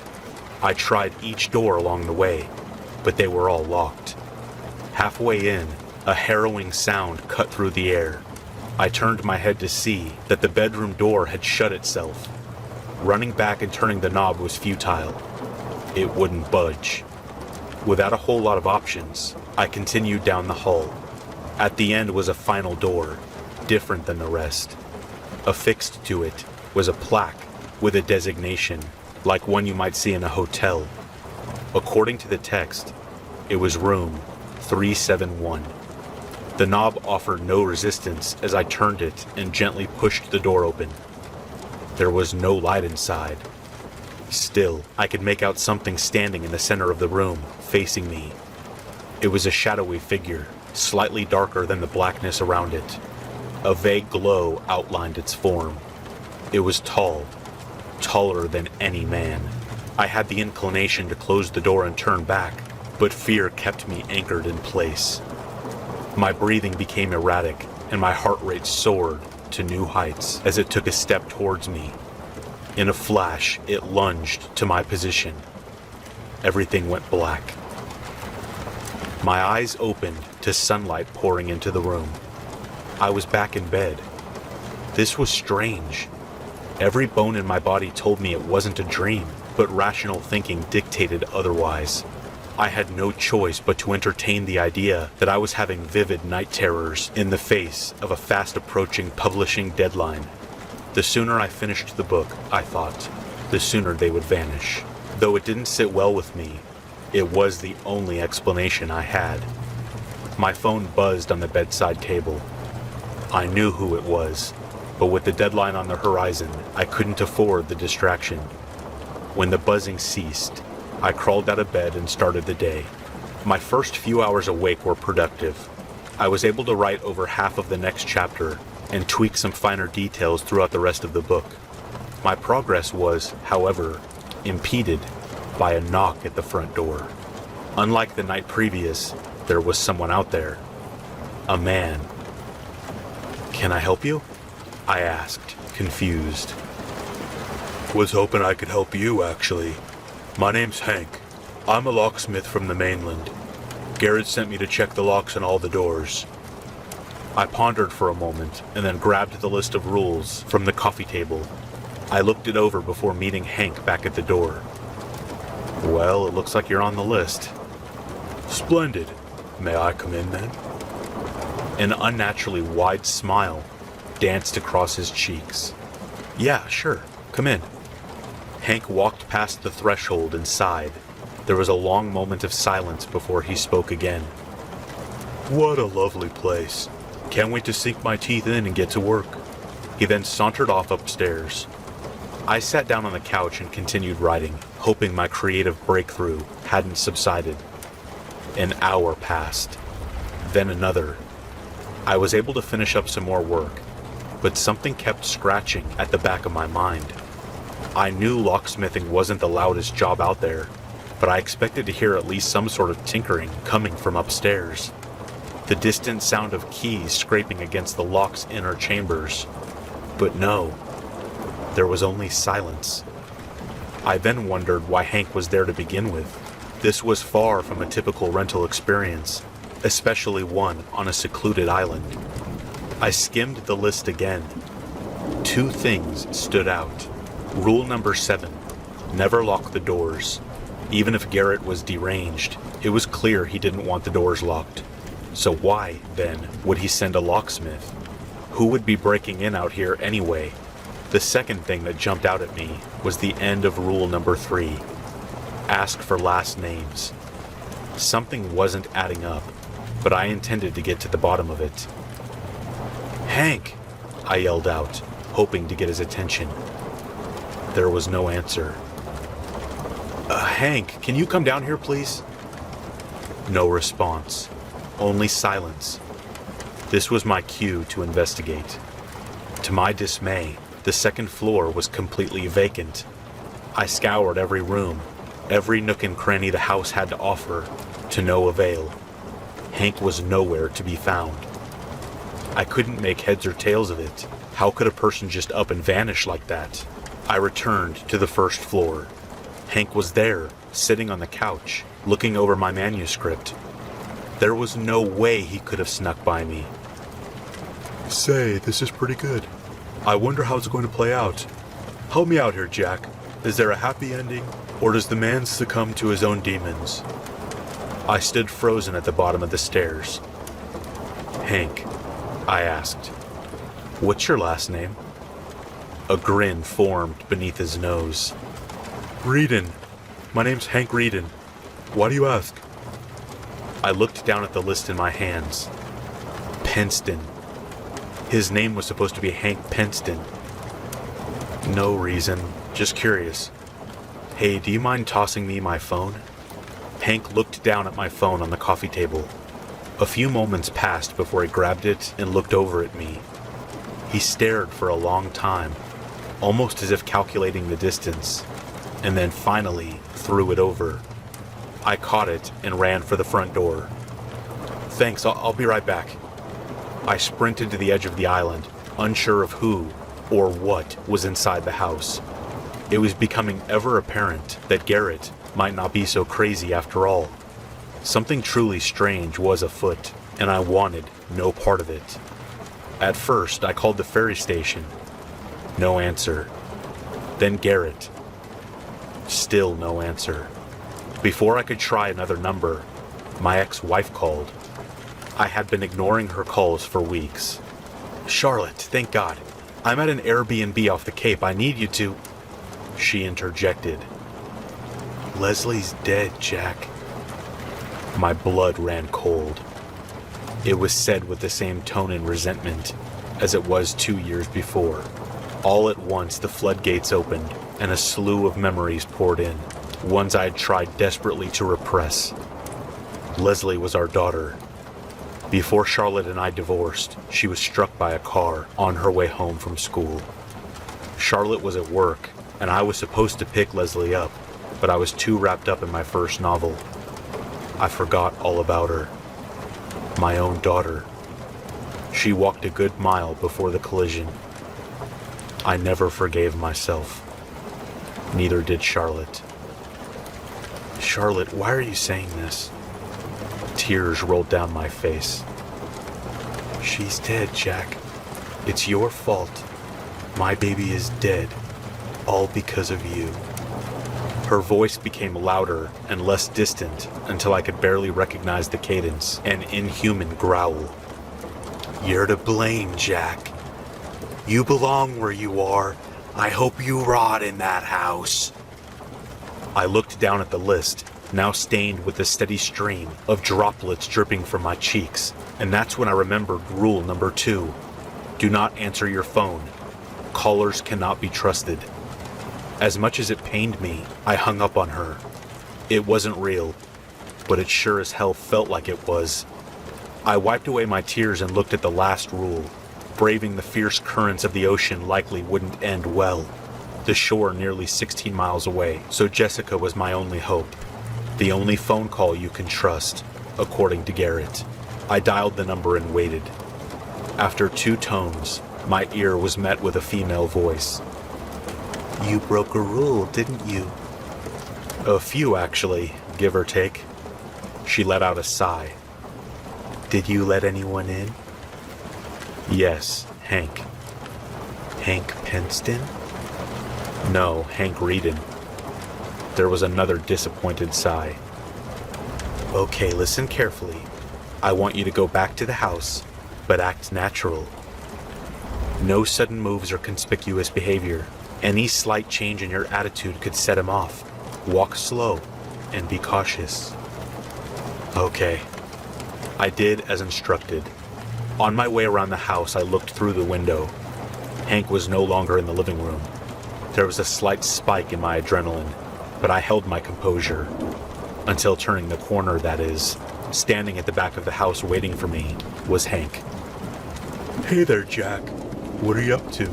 I tried each door along the way, but they were all locked. Halfway in, a harrowing sound cut through the air. I turned my head to see that the bedroom door had shut itself. Running back and turning the knob was futile. It wouldn't budge. Without a whole lot of options, I continued down the hall. At the end was a final door, different than the rest. Affixed to it was a plaque with a designation, like one you might see in a hotel. According to the text, it was room 371. The knob offered no resistance as I turned it and gently pushed the door open. There was no light inside. Still, I could make out something standing in the center of the room, facing me. It was a shadowy figure, slightly darker than the blackness around it. A vague glow outlined its form. It was tall, taller than any man. I had the inclination to close the door and turn back, but fear kept me anchored in place. My breathing became erratic, and my heart rate soared to new heights as it took a step towards me. In a flash, it lunged to my position. Everything went black. My eyes opened to sunlight pouring into the room. I was back in bed. This was strange. Every bone in my body told me it wasn't a dream, but rational thinking dictated otherwise. I had no choice but to entertain the idea that I was having vivid night terrors in the face of a fast-approaching publishing deadline. The sooner I finished the book, I thought, the sooner they would vanish. Though it didn't sit well with me, it was the only explanation I had. My phone buzzed on the bedside table. I knew who it was, but with the deadline on the horizon, I couldn't afford the distraction. When the buzzing ceased, I crawled out of bed and started the day. My first few hours awake were productive. I was able to write over half of the next chapter and tweak some finer details throughout the rest of the book. My progress was, however, impeded by a knock at the front door. Unlike the night previous, there was someone out there. A man. "Can I help you?" I asked, confused. "Was hoping I could help you, actually. My name's Hank. I'm a locksmith from the mainland. Garrett sent me to check the locks on all the doors." I pondered for a moment and then grabbed the list of rules from the coffee table. I looked it over before meeting Hank back at the door. "Well, it looks like you're on the list." "Splendid. May I come in then?" An unnaturally wide smile danced across his cheeks. "Yeah, sure. Come in." Hank walked past the threshold and sighed. There was a long moment of silence before he spoke again. "What a lovely place. Can't wait to sink my teeth in and get to work." He then sauntered off upstairs. I sat down on the couch and continued writing, hoping my creative breakthrough hadn't subsided. An hour passed, then another. I was able to finish up some more work, but something kept scratching at the back of my mind. I knew locksmithing wasn't the loudest job out there, but I expected to hear at least some sort of tinkering coming from upstairs. The distant sound of keys scraping against the lock's inner chambers. But no, there was only silence. I then wondered why Hank was there to begin with. This was far from a typical rental experience, especially one on a secluded island. I skimmed the list again. Two things stood out. Rule number 7. Never lock the doors. Even if Garrett was deranged, it was clear he didn't want the doors locked. So why, then, would he send a locksmith? Who would be breaking in out here anyway? The second thing that jumped out at me was the end of rule number 3. Ask for last names. Something wasn't adding up, but I intended to get to the bottom of it. "Hank!" I yelled out, hoping to get his attention. There was no answer. "Hank, can you come down here, please?" No response. Only silence. This was my cue to investigate. To my dismay, the second floor was completely vacant. I scoured every room, every nook and cranny the house had to offer, to no avail. Hank was nowhere to be found. I couldn't make heads or tails of it. How could a person just up and vanish like that? I returned to the first floor. Hank was there, sitting on the couch, looking over my manuscript. There was no way he could have snuck by me. "Say, this is pretty good. I wonder how it's going to play out. Help me out here, Jack. Is there a happy ending, or does the man succumb to his own demons?" I stood frozen at the bottom of the stairs. "Hank," I asked, "what's your last name?" A grin formed beneath his nose. "Reedon. My name's Hank Reedon. Why do you ask?" I looked down at the list in my hands. Penston. His name was supposed to be Hank Penston. No reason, just curious. "Hey, do you mind tossing me my phone?" Hank looked down at my phone on the coffee table. A few moments passed before he grabbed it and looked over at me. He stared for a long time, almost as if calculating the distance, and then finally threw it over. I caught it and ran for the front door. "Thanks, I'll be right back." I sprinted to the edge of the island, unsure of who or what was inside the house. It was becoming ever apparent that Garrett might not be so crazy after all. Something truly strange was afoot, and I wanted no part of it. At first, I called the ferry station. No answer. Then Garrett. Still no answer. Before I could try another number, my ex-wife called. I had been ignoring her calls for weeks. "Charlotte, thank God. I'm at an Airbnb off the Cape. I need you to..." She interjected. "Leslie's dead, Jack." My blood ran cold. It was said with the same tone and resentment as it was 2 years before. All at once the floodgates opened and a slew of memories poured in, ones I had tried desperately to repress. Leslie was our daughter. Before Charlotte and I divorced, she was struck by a car on her way home from school. Charlotte was at work, and I was supposed to pick Leslie up, but I was too wrapped up in my first novel. I forgot all about her. My own daughter. She walked a good mile before the collision. I never forgave myself. Neither did Charlotte. "Charlotte, why are you saying this?" Tears rolled down my face. "She's dead, Jack. It's your fault. My baby is dead. All because of you." Her voice became louder and less distant until I could barely recognize the cadence, an inhuman growl. "You're to blame, Jack. You belong where you are. I hope you rot in that house." I looked down at the list, now stained with a steady stream of droplets dripping from my cheeks, and that's when I remembered rule number 2. Do not answer your phone. Callers cannot be trusted. As much as it pained me, I hung up on her. It wasn't real, but it sure as hell felt like it was. I wiped away my tears and looked at the last rule. Braving the fierce currents of the ocean likely wouldn't end well. The shore nearly 16 miles away, so Jessica was my only hope. The only phone call you can trust, according to Garrett. I dialed the number and waited. After 2 tones, my ear was met with a female voice. "You broke a rule, didn't you?" "A few, actually, give or take." She let out a sigh. "Did you let anyone in?" "Yes, Hank." "Hank Penston?" No, Hank Reedon. There was another disappointed sigh. Okay, listen carefully. I want you to go back to the house, but act natural. No sudden moves or conspicuous behavior. Any slight change in your attitude could set him off. Walk slow and be cautious. Okay. I did as instructed. On my way around the house, I looked through the window. Hank was no longer in the living room. There was a slight spike in my adrenaline, but I held my composure. Until turning the corner, that is. Standing at the back of the house waiting for me was Hank. Hey there, Jack. What are you up to?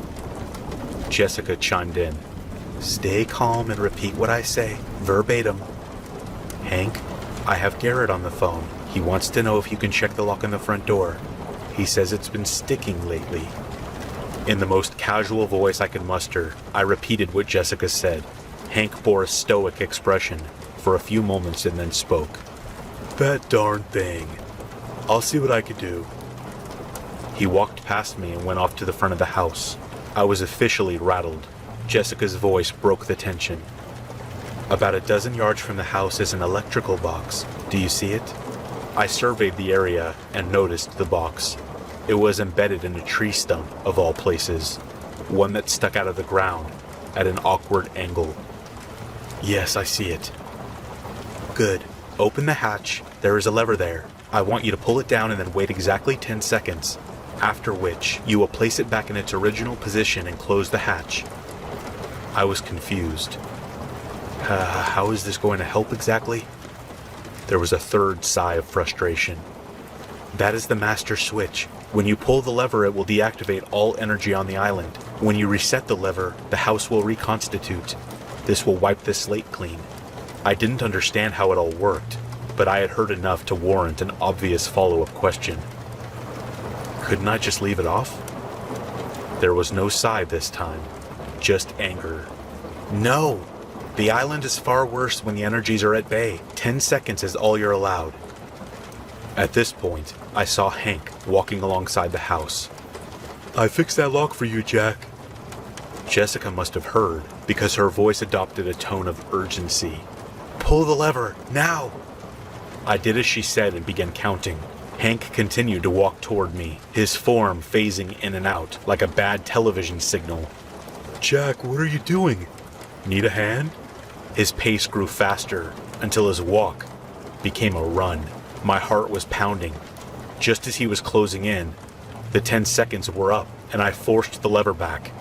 Jessica chimed in. Stay calm and repeat what I say, verbatim. Hank, I have Garrett on the phone. He wants to know if you can check the lock on the front door. He says it's been sticking lately. In the most casual voice I could muster, I repeated what Jessica said. Hank bore a stoic expression for a few moments and then spoke. That darn thing. I'll see what I can do. He walked past me and went off to the front of the house. I was officially rattled. Jessica's voice broke the tension. About a dozen yards from the house is an electrical box. Do you see it? I surveyed the area and noticed the box. It was embedded in a tree stump, of all places. One that stuck out of the ground at an awkward angle. Yes, I see it. Good. Open the hatch. There is a lever there. I want you to pull it down and then wait exactly 10 seconds. After which, you will place it back in its original position and close the hatch. I was confused. How is this going to help exactly? There was a third sigh of frustration. That is the master switch. When you pull the lever, it will deactivate all energy on the island. When you reset the lever, the house will reconstitute. This will wipe the slate clean. I didn't understand how it all worked, but I had heard enough to warrant an obvious follow-up question. Couldn't I just leave it off? There was no sigh this time, just anger. No! The island is far worse when the energies are at bay. 10 seconds is all you're allowed. At this point, I saw Hank walking alongside the house. I fixed that lock for you, Jack. Jessica must have heard, because her voice adopted a tone of urgency. Pull the lever, now! I did as she said and began counting. Hank continued to walk toward me, his form phasing in and out like a bad television signal. Jack, what are you doing? Need a hand? His pace grew faster until his walk became a run. My heart was pounding. Just as he was closing in, the 10 seconds were up and I forced the lever back.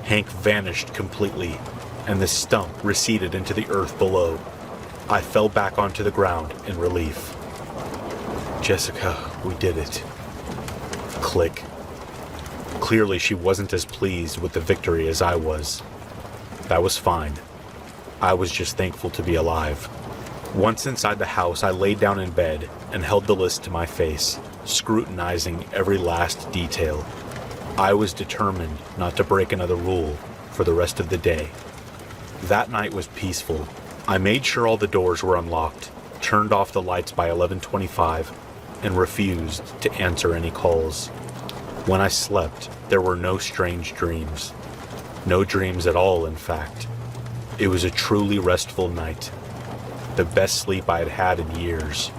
Hank vanished completely and the stump receded into the earth below. I fell back onto the ground in relief. Jessica, we did it. Click. Clearly she wasn't as pleased with the victory as I was. That was fine. I was just thankful to be alive. Once inside the house, I laid down in bed and held the list to my face, scrutinizing every last detail. I was determined not to break another rule for the rest of the day. That night was peaceful. I made sure all the doors were unlocked, turned off the lights by 11:25, and refused to answer any calls. When I slept, there were no strange dreams. No dreams at all, in fact. It was a truly restful night. The best sleep I had had in years.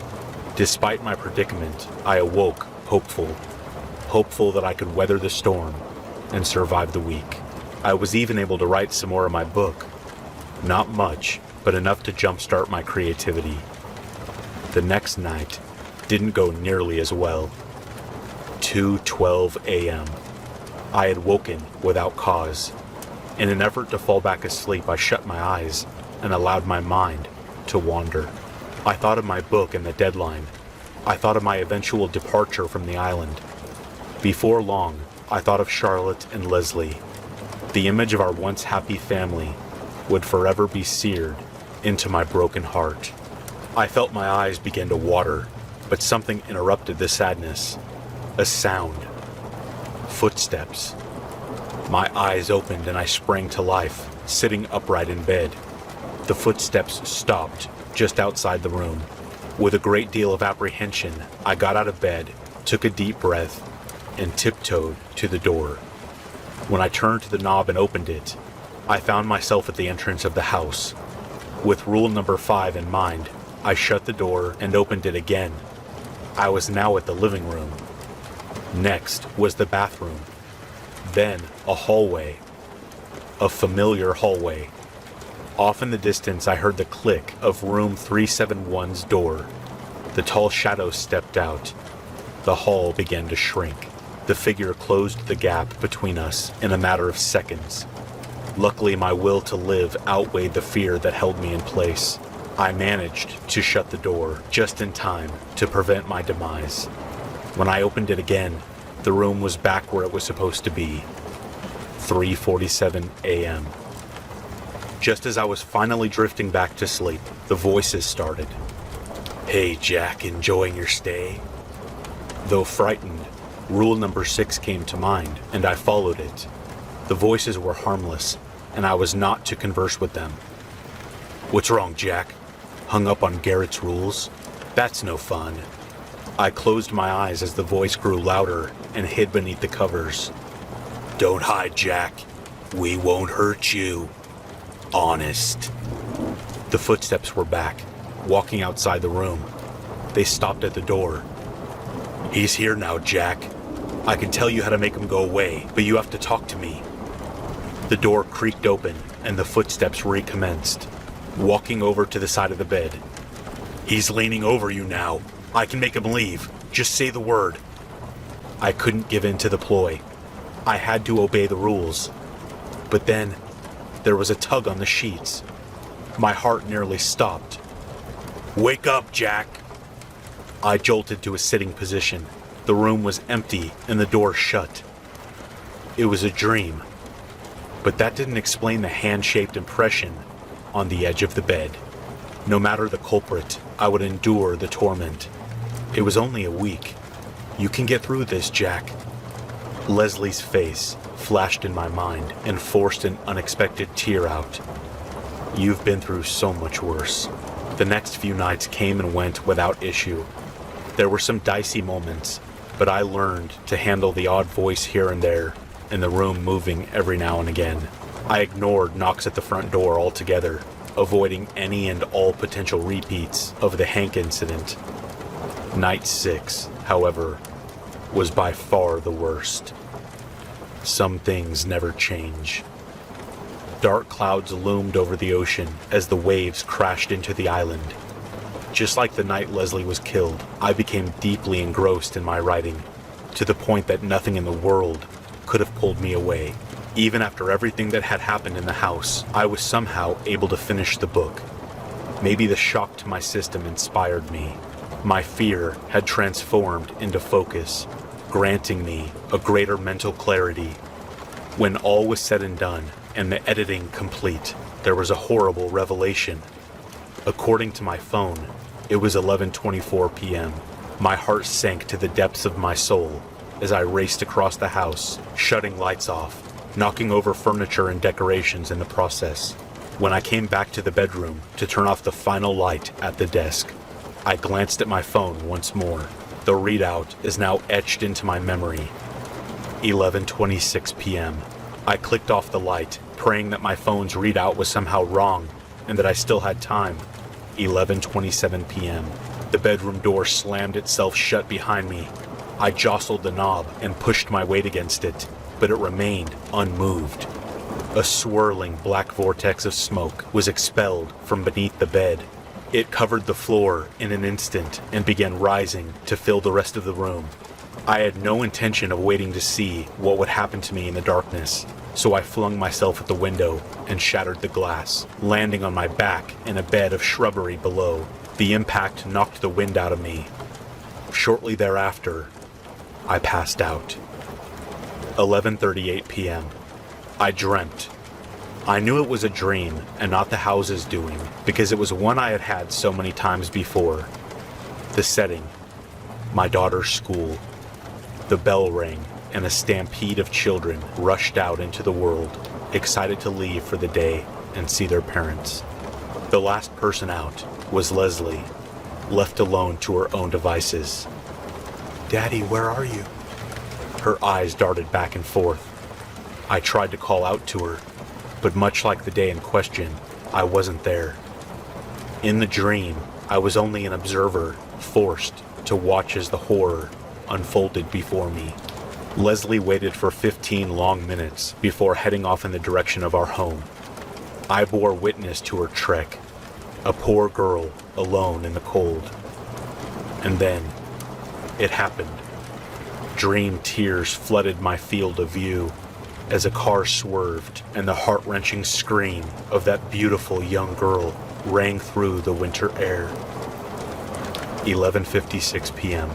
Despite my predicament, I awoke hopeful. Hopeful that I could weather the storm and survive the week. I was even able to write some more of my book. Not much, but enough to jumpstart my creativity. The next night didn't go nearly as well. 2:12 a.m. I had woken without cause. In an effort to fall back asleep, I shut my eyes and allowed my mind to wander. I thought of my book and the deadline. I thought of my eventual departure from the island. Before long, I thought of Charlotte and Leslie. The image of our once happy family would forever be seared into my broken heart. I felt my eyes begin to water, but something interrupted the sadness. A sound. Footsteps. My eyes opened and I sprang to life, sitting upright in bed. The footsteps stopped just outside the room. With a great deal of apprehension, I got out of bed, took a deep breath, and tiptoed to the door. When I turned to the knob and opened it, I found myself at the entrance of the house. With rule number 5 in mind, I shut the door and opened it again. I was now at the living room. Next was the bathroom. Then a hallway. A familiar hallway. Off in the distance, I heard the click of room 371's door. The tall shadow stepped out. The hall began to shrink. The figure closed the gap between us in a matter of seconds. Luckily, my will to live outweighed the fear that held me in place. I managed to shut the door just in time to prevent my demise. When I opened it again, the room was back where it was supposed to be. 3:47 a.m. Just as I was finally drifting back to sleep, the voices started. "Hey Jack, enjoying your stay?" Though frightened, rule number 6 came to mind, and I followed it. The voices were harmless, and I was not to converse with them. "What's wrong, Jack? Hung up on Garrett's rules? That's no fun." I closed my eyes as the voice grew louder and hid beneath the covers. "Don't hide, Jack. We won't hurt you. Honest." The footsteps were back, walking outside the room. They stopped at the door. "He's here now, Jack. I can tell you how to make him go away, but you have to talk to me." The door creaked open, and the footsteps recommenced, walking over to the side of the bed. "He's leaning over you now. I can make him leave. Just say the word." I couldn't give in to the ploy. I had to obey the rules. But then, there was a tug on the sheets. My heart nearly stopped. "Wake up, Jack!" I jolted to a sitting position. The room was empty and the door shut. It was a dream. But that didn't explain the hand-shaped impression on the edge of the bed. No matter the culprit, I would endure the torment. It was only a week. "You can get through this, Jack." Leslie's face flashed in my mind and forced an unexpected tear out. "You've been through so much worse." The next few nights came and went without issue. There were some dicey moments, but I learned to handle the odd voice here and there, and the room moving every now and again. I ignored knocks at the front door altogether, avoiding any and all potential repeats of the Hank incident. Night 6, however, was by far the worst. Some things never change. Dark clouds loomed over the ocean as the waves crashed into the island. Just like the night Leslie was killed, I became deeply engrossed in my writing, to the point that nothing in the world could have pulled me away. Even after everything that had happened in the house, I was somehow able to finish the book. Maybe the shock to my system inspired me. My fear had transformed into focus, granting me a greater mental clarity. When all was said and done, and the editing complete, there was a horrible revelation. According to my phone, it was 11:24 p.m. My heart sank to the depths of my soul as I raced across the house, shutting lights off, knocking over furniture and decorations in the process. When I came back to the bedroom to turn off the final light at the desk, I glanced at my phone once more. The readout is now etched into my memory. 11:26 p.m. I clicked off the light, praying that my phone's readout was somehow wrong and that I still had time. 11:27 p.m. The bedroom door slammed itself shut behind me. I jostled the knob and pushed my weight against it, but it remained unmoved. A swirling black vortex of smoke was expelled from beneath the bed. It covered the floor in an instant and began rising to fill the rest of the room. I had no intention of waiting to see what would happen to me in the darkness, so I flung myself at the window and shattered the glass, landing on my back in a bed of shrubbery below. The impact knocked the wind out of me. Shortly thereafter, I passed out. 11:38 p.m. I dreamt. I knew it was a dream and not the house's doing, because it was one I had had so many times before. The setting, my daughter's school. The bell rang, and a stampede of children rushed out into the world, excited to leave for the day and see their parents. The last person out was Leslie, left alone to her own devices. "Daddy, where are you?" Her eyes darted back and forth. I tried to call out to her, But much like the day in question, I wasn't there. In the dream, I was only an observer, forced to watch as the horror unfolded before me. Leslie waited for 15 long minutes before heading off in the direction of our home. I bore witness to her trek, a poor girl alone in the cold. And then, it happened. Dream tears flooded my field of view as a car swerved and the heart-wrenching scream of that beautiful young girl rang through the winter air. 11:56 p.m.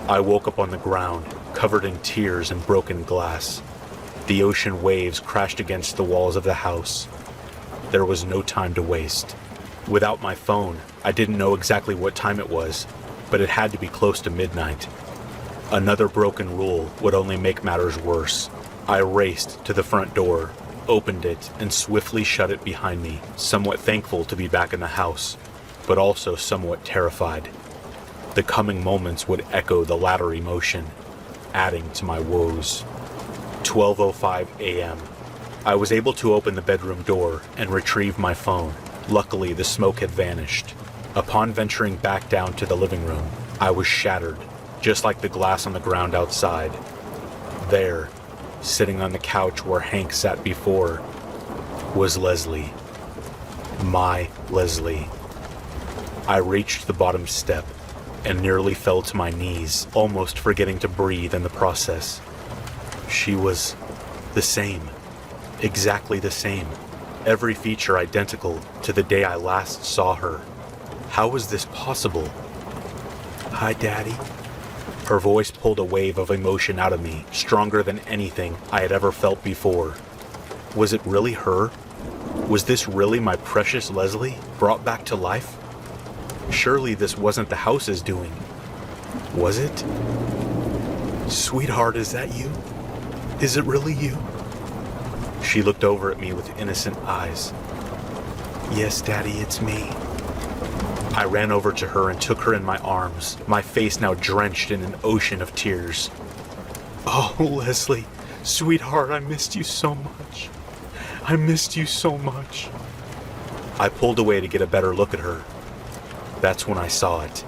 I woke up on the ground, covered in tears and broken glass. The ocean waves crashed against the walls of the house. There was no time to waste. Without my phone, I didn't know exactly what time it was, but it had to be close to midnight. Another broken rule would only make matters worse. I raced to the front door, opened it, and swiftly shut it behind me, somewhat thankful to be back in the house, but also somewhat terrified. The coming moments would echo the latter emotion, adding to my woes. 12:05 a.m. I was able to open the bedroom door and retrieve my phone. Luckily, the smoke had vanished. Upon venturing back down to the living room, I was shattered, just like the glass on the ground outside. There, sitting on the couch where Hank sat before, was Leslie. My Leslie. I reached the bottom step and nearly fell to my knees, almost forgetting to breathe in the process. She was the same, exactly the same, every feature identical to the day I last saw her. How was this possible? "Hi, Daddy." Her voice pulled a wave of emotion out of me, stronger than anything I had ever felt before. Was it really her? Was this really my precious Leslie, brought back to life? Surely this wasn't the house's doing. Was it? "Sweetheart, is that you? Is it really you?" She looked over at me with innocent eyes. "Yes, Daddy, it's me." I ran over to her and took her in my arms, my face now drenched in an ocean of tears. "Oh, Leslie, sweetheart, I missed you so much. I missed you so much." I pulled away to get a better look at her. That's when I saw it.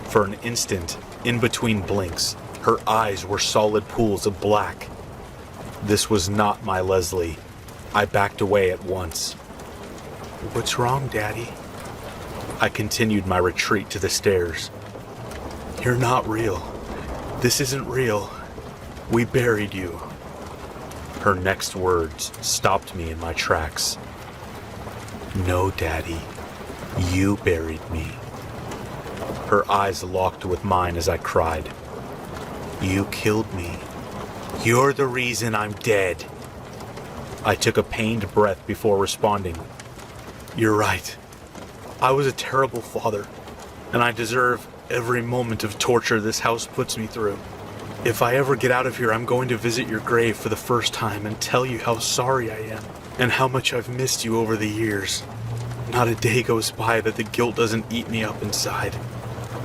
For an instant, in between blinks, her eyes were solid pools of black. This was not my Leslie. I backed away at once. "What's wrong, Daddy?" I continued my retreat to the stairs. "You're not real. This isn't real. We buried you." Her next words stopped me in my tracks. "No, Daddy. You buried me." Her eyes locked with mine as I cried. "You killed me. You're the reason I'm dead." I took a pained breath before responding. "You're right. I was a terrible father, and I deserve every moment of torture this house puts me through. If I ever get out of here, I'm going to visit your grave for the first time and tell you how sorry I am, and how much I've missed you over the years. Not a day goes by that the guilt doesn't eat me up inside."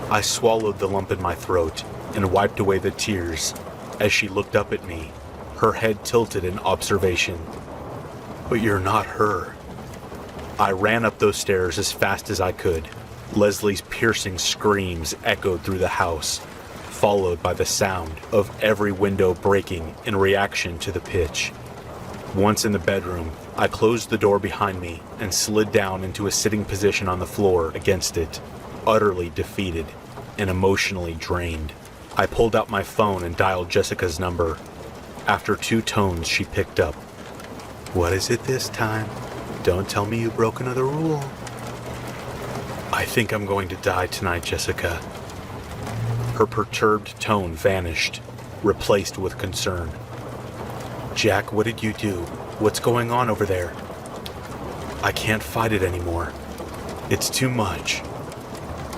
I swallowed the lump in my throat and wiped away the tears as she looked up at me, her head tilted in observation. "But you're not her." I ran up those stairs as fast as I could. Leslie's piercing screams echoed through the house, followed by the sound of every window breaking in reaction to the pitch. Once in the bedroom, I closed the door behind me and slid down into a sitting position on the floor against it, utterly defeated and emotionally drained. I pulled out my phone and dialed Jessica's number. After 2 tones, she picked up. "What is it this time? Don't tell me you broke another rule." "I think I'm going to die tonight, Jessica." Her perturbed tone vanished, replaced with concern. "Jack, what did you do? What's going on over there?" "I can't fight it anymore. It's too much."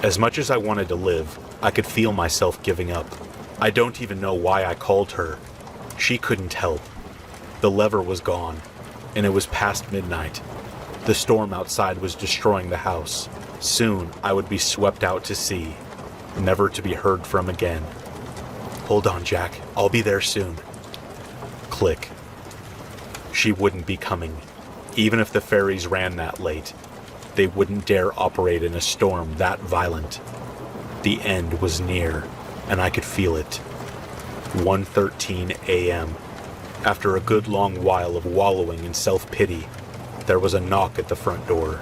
As much as I wanted to live, I could feel myself giving up. I don't even know why I called her. She couldn't help. The lever was gone, and it was past midnight. The storm outside was destroying the house. Soon I would be swept out to sea, never to be heard from again. "Hold on, Jack. I'll be there soon." Click. She wouldn't be coming. Even if the ferries ran that late, they wouldn't dare operate in a storm that violent. The end was near, and I could feel it. 1:13 a.m. After a good long while of wallowing in self-pity, there was a knock at the front door.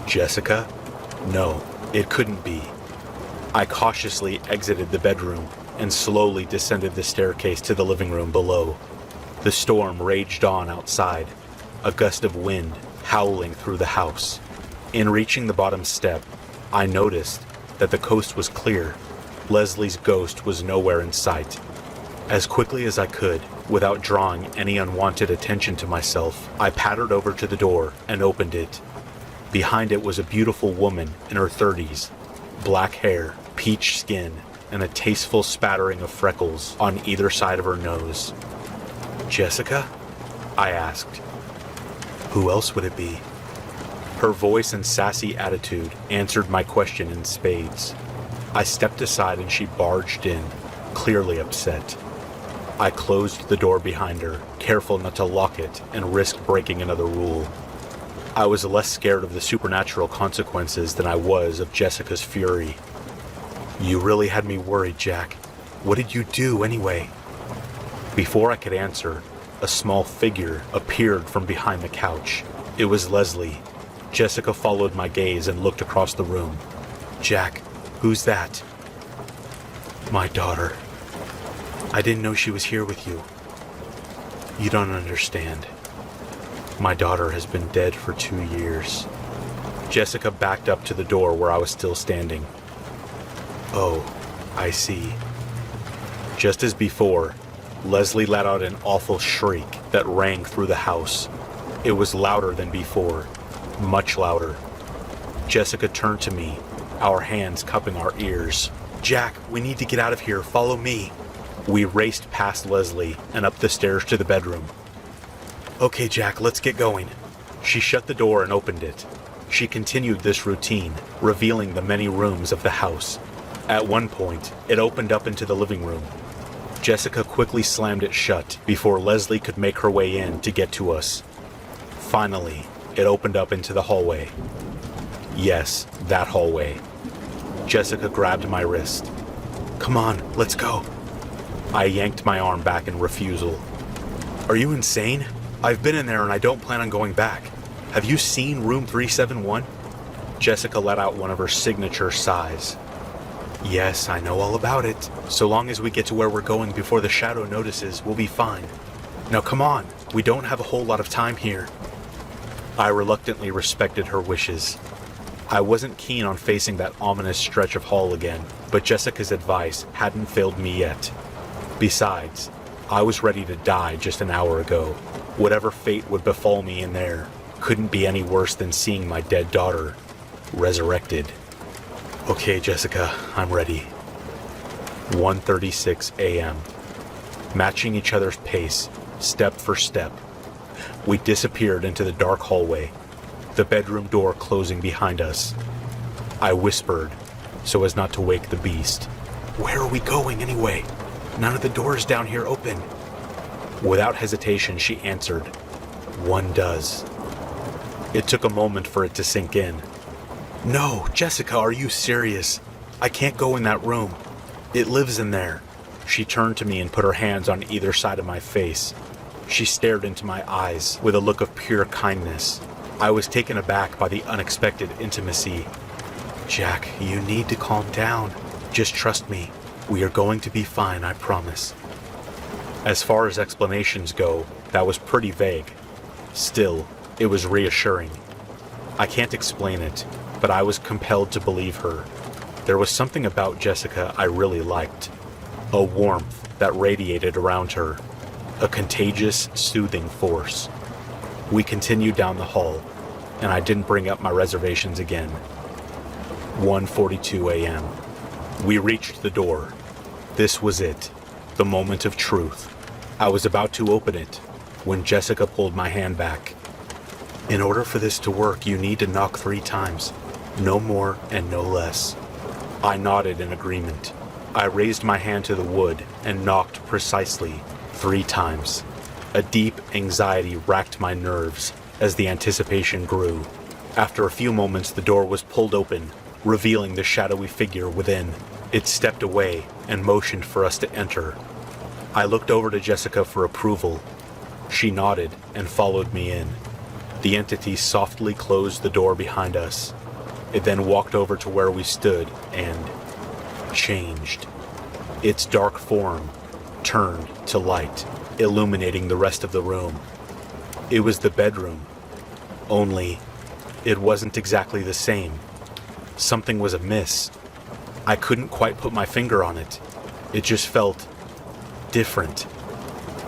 Jessica? No, it couldn't be. I cautiously exited the bedroom and slowly descended the staircase to the living room below. The storm raged on outside, a gust of wind howling through the house. In reaching the bottom step, I noticed that the coast was clear. Leslie's ghost was nowhere in sight. As quickly as I could, without drawing any unwanted attention to myself, I pattered over to the door and opened it. Behind it was a beautiful woman in her 30s, black hair, peach skin, and a tasteful spattering of freckles on either side of her nose. "Jessica?" I asked. "Who else would it be?" Her voice and sassy attitude answered my question in spades. I stepped aside and she barged in, clearly upset. I closed the door behind her, careful not to lock it and risk breaking another rule. I was less scared of the supernatural consequences than I was of Jessica's fury. "You really had me worried, Jack. What did you do anyway?" Before I could answer, a small figure appeared from behind the couch. It was Leslie. Jessica followed my gaze and looked across the room. "Jack, who's that?" "My daughter. I didn't know she was here with you." "You don't understand. My daughter has been dead for 2 years." Jessica backed up to the door where I was still standing. "Oh, I see." Just as before, Leslie let out an awful shriek that rang through the house. It was louder than before, much louder. Jessica turned to me, our hands cupping our ears. "Jack, we need to get out of here. Follow me." We raced past Leslie and up the stairs to the bedroom. "Okay, Jack, let's get going." She shut the door and opened it. She continued this routine, revealing the many rooms of the house. At one point, it opened up into the living room. Jessica quickly slammed it shut before Leslie could make her way in to get to us. Finally, it opened up into the hallway. Yes, that hallway. Jessica grabbed my wrist. "Come on, let's go." I yanked my arm back in refusal. "Are you insane? I've been in there and I don't plan on going back. Have you seen room 371? Jessica let out one of her signature sighs. "Yes, I know all about it. So long as we get to where we're going before the shadow notices, we'll be fine. Now come on, we don't have a whole lot of time here." I reluctantly respected her wishes. I wasn't keen on facing that ominous stretch of hall again, but Jessica's advice hadn't failed me yet. Besides, I was ready to die just an hour ago. Whatever fate would befall me in there couldn't be any worse than seeing my dead daughter resurrected. "Okay, Jessica, I'm ready." 1:36 a.m. Matching each other's pace, step for step, we disappeared into the dark hallway, the bedroom door closing behind us. I whispered, so as not to wake the beast, "Where are we going anyway? None of the doors down here open." Without hesitation, she answered, "One does." It took a moment for it to sink in. "No, Jessica, are you serious? I can't go in that room. It lives in there." She turned to me and put her hands on either side of my face. She stared into my eyes with a look of pure kindness. I was taken aback by the unexpected intimacy. "Jack, you need to calm down. Just trust me. We are going to be fine, I promise." As far as explanations go, that was pretty vague. Still, it was reassuring. I can't explain it, but I was compelled to believe her. There was something about Jessica I really liked. A warmth that radiated around her. A contagious, soothing force. We continued down the hall, and I didn't bring up my reservations again. 1:42 a.m. We reached the door. This was it, the moment of truth. I was about to open it when Jessica pulled my hand back. "In order for this to work, you need to knock 3 times. No more and no less." I nodded in agreement. I raised my hand to the wood and knocked precisely 3 times. A deep anxiety racked my nerves as the anticipation grew. After a few moments, the door was pulled open, revealing the shadowy figure within. It stepped away and motioned for us to enter. I looked over to Jessica for approval. She nodded and followed me in. The entity softly closed the door behind us. It then walked over to where we stood and changed. Its dark form turned to light, illuminating the rest of the room. It was the bedroom, only it wasn't exactly the same. Something was amiss. I couldn't quite put my finger on it. It just felt different.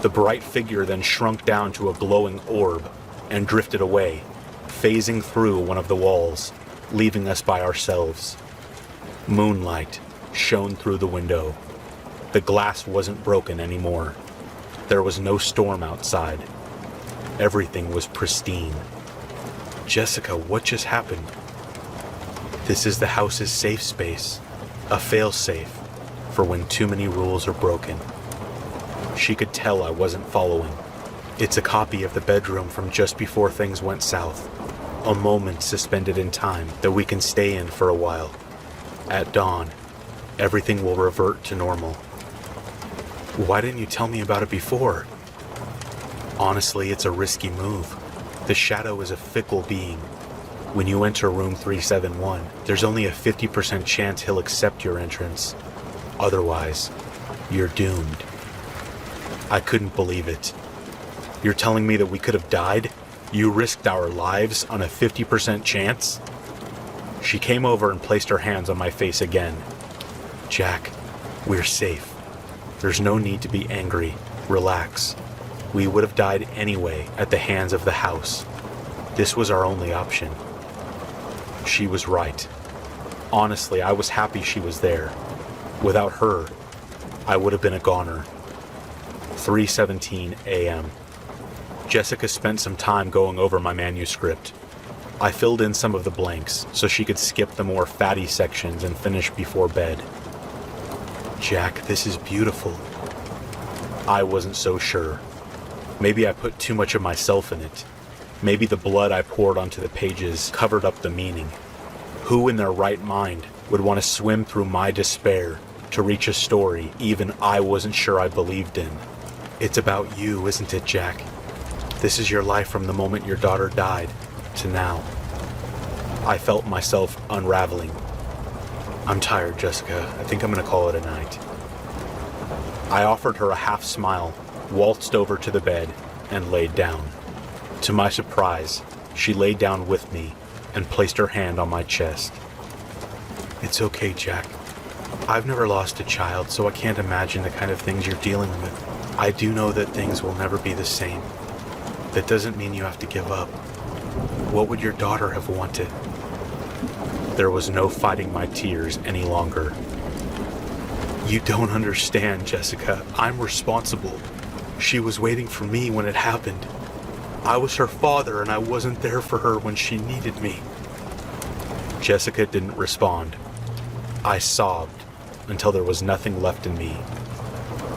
The bright figure then shrunk down to a glowing orb and drifted away, phasing through one of the walls, leaving us by ourselves. Moonlight shone through the window. The glass wasn't broken anymore. There was no storm outside. Everything was pristine. Jessica, what just happened? This is the house's safe space, a fail-safe for when too many rules are broken. She could tell I wasn't following. It's a copy of the bedroom from just before things went south. A moment suspended in time that we can stay in for a while. At dawn, everything will revert to normal. Why didn't you tell me about it before? Honestly, it's a risky move. The shadow is a fickle being. When you enter room 371, there's only a 50% chance he'll accept your entrance. Otherwise, you're doomed. I couldn't believe it. You're telling me that we could have died? You risked our lives on a 50% chance? She came over and placed her hands on my face again. Jack, we're safe. There's no need to be angry. Relax. We would have died anyway at the hands of the house. This was our only option. She was right. Honestly, I was happy she was there. Without her, I would have been a goner. 3:17 a.m. Jessica spent some time going over my manuscript. I filled in some of the blanks so she could skip the more fatty sections and finish before bed. Jack, this is beautiful. I wasn't so sure. Maybe I put too much of myself in it. Maybe the blood I poured onto the pages covered up the meaning. Who in their right mind would want to swim through my despair to reach a story even I wasn't sure I believed in? It's about you, isn't it, Jack? This is your life from the moment your daughter died to now. I felt myself unraveling. I'm tired, Jessica. I think I'm going to call it a night. I offered her a half smile, waltzed over to the bed, and laid down. To my surprise, she laid down with me and placed her hand on my chest. It's okay, Jack. I've never lost a child, so I can't imagine the kind of things you're dealing with. I do know that things will never be the same. That doesn't mean you have to give up. What would your daughter have wanted? There was no fighting my tears any longer. You don't understand, Jessica. I'm responsible. She was waiting for me when it happened. I was her father and I wasn't there for her when she needed me. Jessica didn't respond. I sobbed until there was nothing left in me.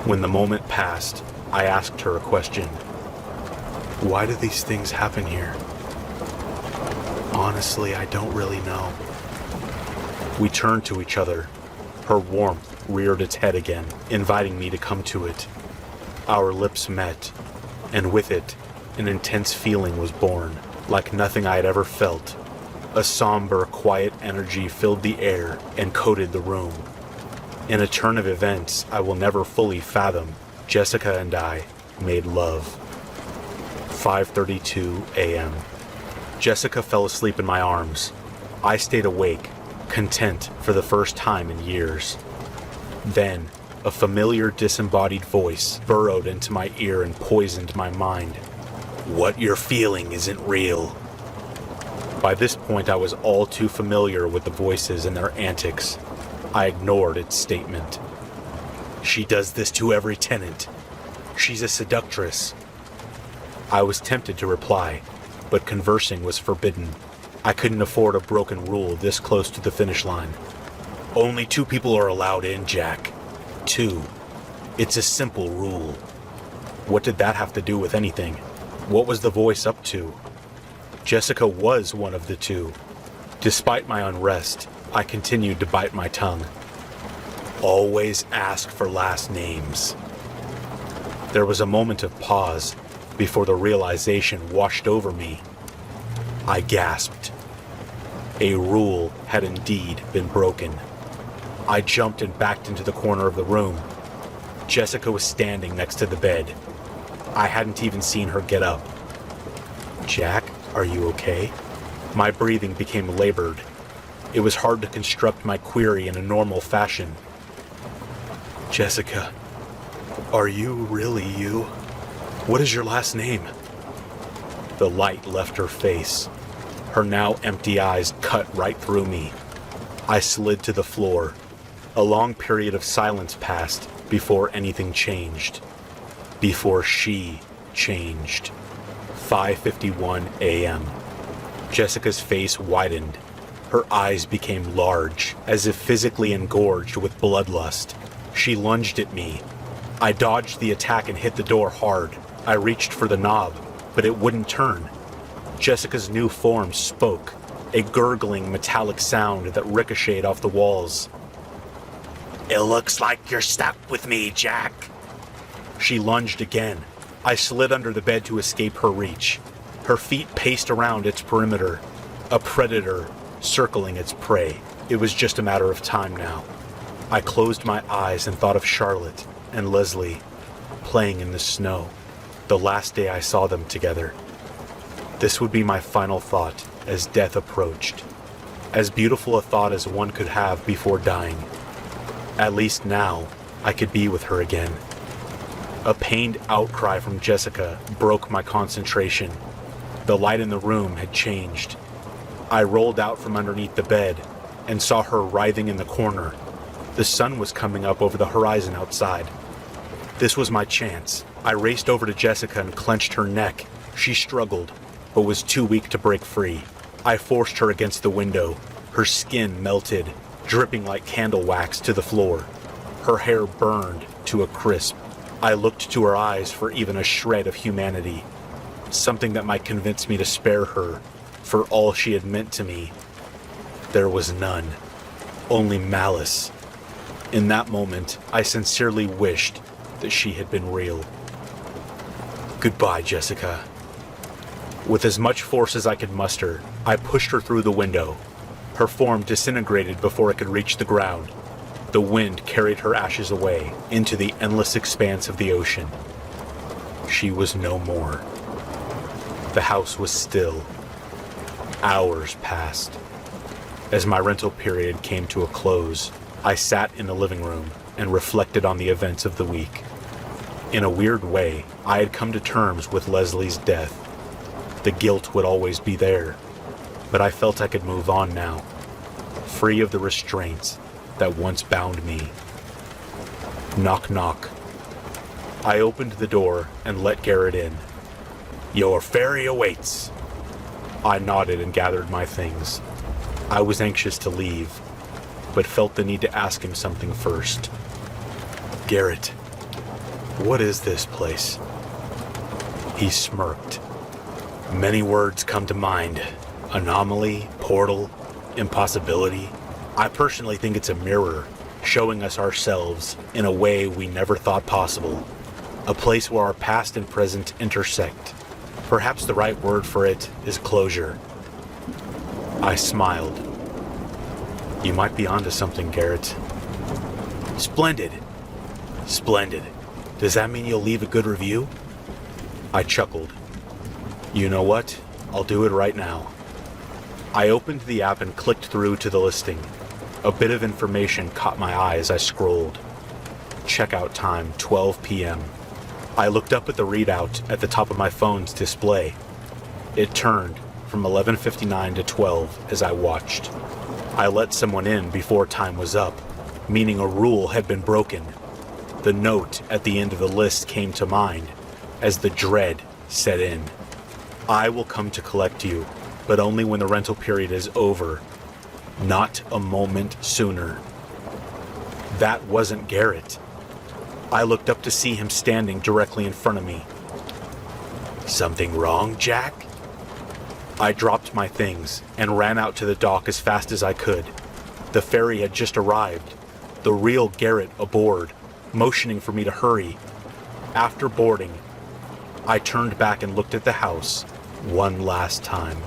When the moment passed, I asked her a question. Why do these things happen here? Honestly, I don't really know. We turned to each other. Her warmth reared its head again, inviting me to come to it. Our lips met, and with it, an intense feeling was born, like nothing I had ever felt. A somber, quiet energy filled the air and coated the room. In a turn of events I will never fully fathom, Jessica and I made love. 5:32 a.m. Jessica fell asleep in my arms. I stayed awake, content for the first time in years. Then, a familiar disembodied voice burrowed into my ear and poisoned my mind. What you're feeling isn't real. By this point, I was all too familiar with the voices and their antics. I ignored its statement. She does this to every tenant. She's a seductress. I was tempted to reply, but conversing was forbidden. I couldn't afford a broken rule this close to the finish line. Only 2 people are allowed in, Jack. 2. It's a simple rule. What did that have to do with anything? What was the voice up to? Jessica was one of the two. Despite my unrest, I continued to bite my tongue. Always ask for last names. There was a moment of pause before the realization washed over me. I gasped. A rule had indeed been broken. I jumped and backed into the corner of the room. Jessica was standing next to the bed. I hadn't even seen her get up. "Jack, are you okay?" My breathing became labored. It was hard to construct my query in a normal fashion. "Jessica, are you really you? What is your last name?" The light left her face. Her now empty eyes cut right through me. I slid to the floor. A long period of silence passed before anything changed. Before she changed. 5:51 a.m. Jessica's face widened. Her eyes became large, as if physically engorged with bloodlust. She lunged at me. I dodged the attack and hit the door hard. I reached for the knob, but it wouldn't turn. Jessica's new form spoke, a gurgling metallic sound that ricocheted off the walls. "It looks like you're stuck with me, Jack." She lunged again. I slid under the bed to escape her reach. Her feet paced around its perimeter, a predator circling its prey. It was just a matter of time now. I closed my eyes and thought of Charlotte and Leslie playing in the snow, the last day I saw them together. This would be my final thought as death approached. As beautiful a thought as one could have before dying. At least now, I could be with her again. A pained outcry from Jessica broke my concentration. The light in the room had changed. I rolled out from underneath the bed and saw her writhing in the corner. The sun was coming up over the horizon outside. This was my chance. I raced over to Jessica and clenched her neck. She struggled, but was too weak to break free. I forced her against the window. Her skin melted, dripping like candle wax to the floor. Her hair burned to a crisp. I looked to her eyes for even a shred of humanity, something that might convince me to spare her for all she had meant to me. There was none, only malice. In that moment, I sincerely wished that she had been real. Goodbye, Jessica. With as much force as I could muster, I pushed her through the window. Her form disintegrated before it could reach the ground. The wind carried her ashes away into the endless expanse of the ocean. She was no more. The house was still. Hours passed. As my rental period came to a close, I sat in the living room and reflected on the events of the week. In a weird way, I had come to terms with Leslie's death. The guilt would always be there, but I felt I could move on now, free of the restraints that once bound me. Knock, knock. I opened the door and let Garrett in. "Your ferry awaits." I nodded and gathered my things. I was anxious to leave, but felt the need to ask him something first. "Garrett, what is this place?" He smirked. Many words come to mind. Anomaly, portal, impossibility. I personally think it's a mirror, showing us ourselves in a way we never thought possible. A place where our past and present intersect. Perhaps the right word for it is closure. I smiled. "You might be onto something, Garrett." "Splendid. Splendid. Does that mean you'll leave a good review?" I chuckled. "You know what? I'll do it right now." I opened the app and clicked through to the listing. A bit of information caught my eye as I scrolled. Checkout time, 12 p.m. I looked up at the readout at the top of my phone's display. It turned from 11:59 to 12 as I watched. I let someone in before time was up, meaning a rule had been broken. The note at the end of the list came to mind as the dread set in. "I will come to collect you, but only when the rental period is over. Not a moment sooner." That wasn't Garrett. I looked up to see him standing directly in front of me. "Something wrong, Jack?" I dropped my things and ran out to the dock as fast as I could. The ferry had just arrived, the real Garrett aboard, motioning for me to hurry. After boarding, I turned back and looked at the house one last time.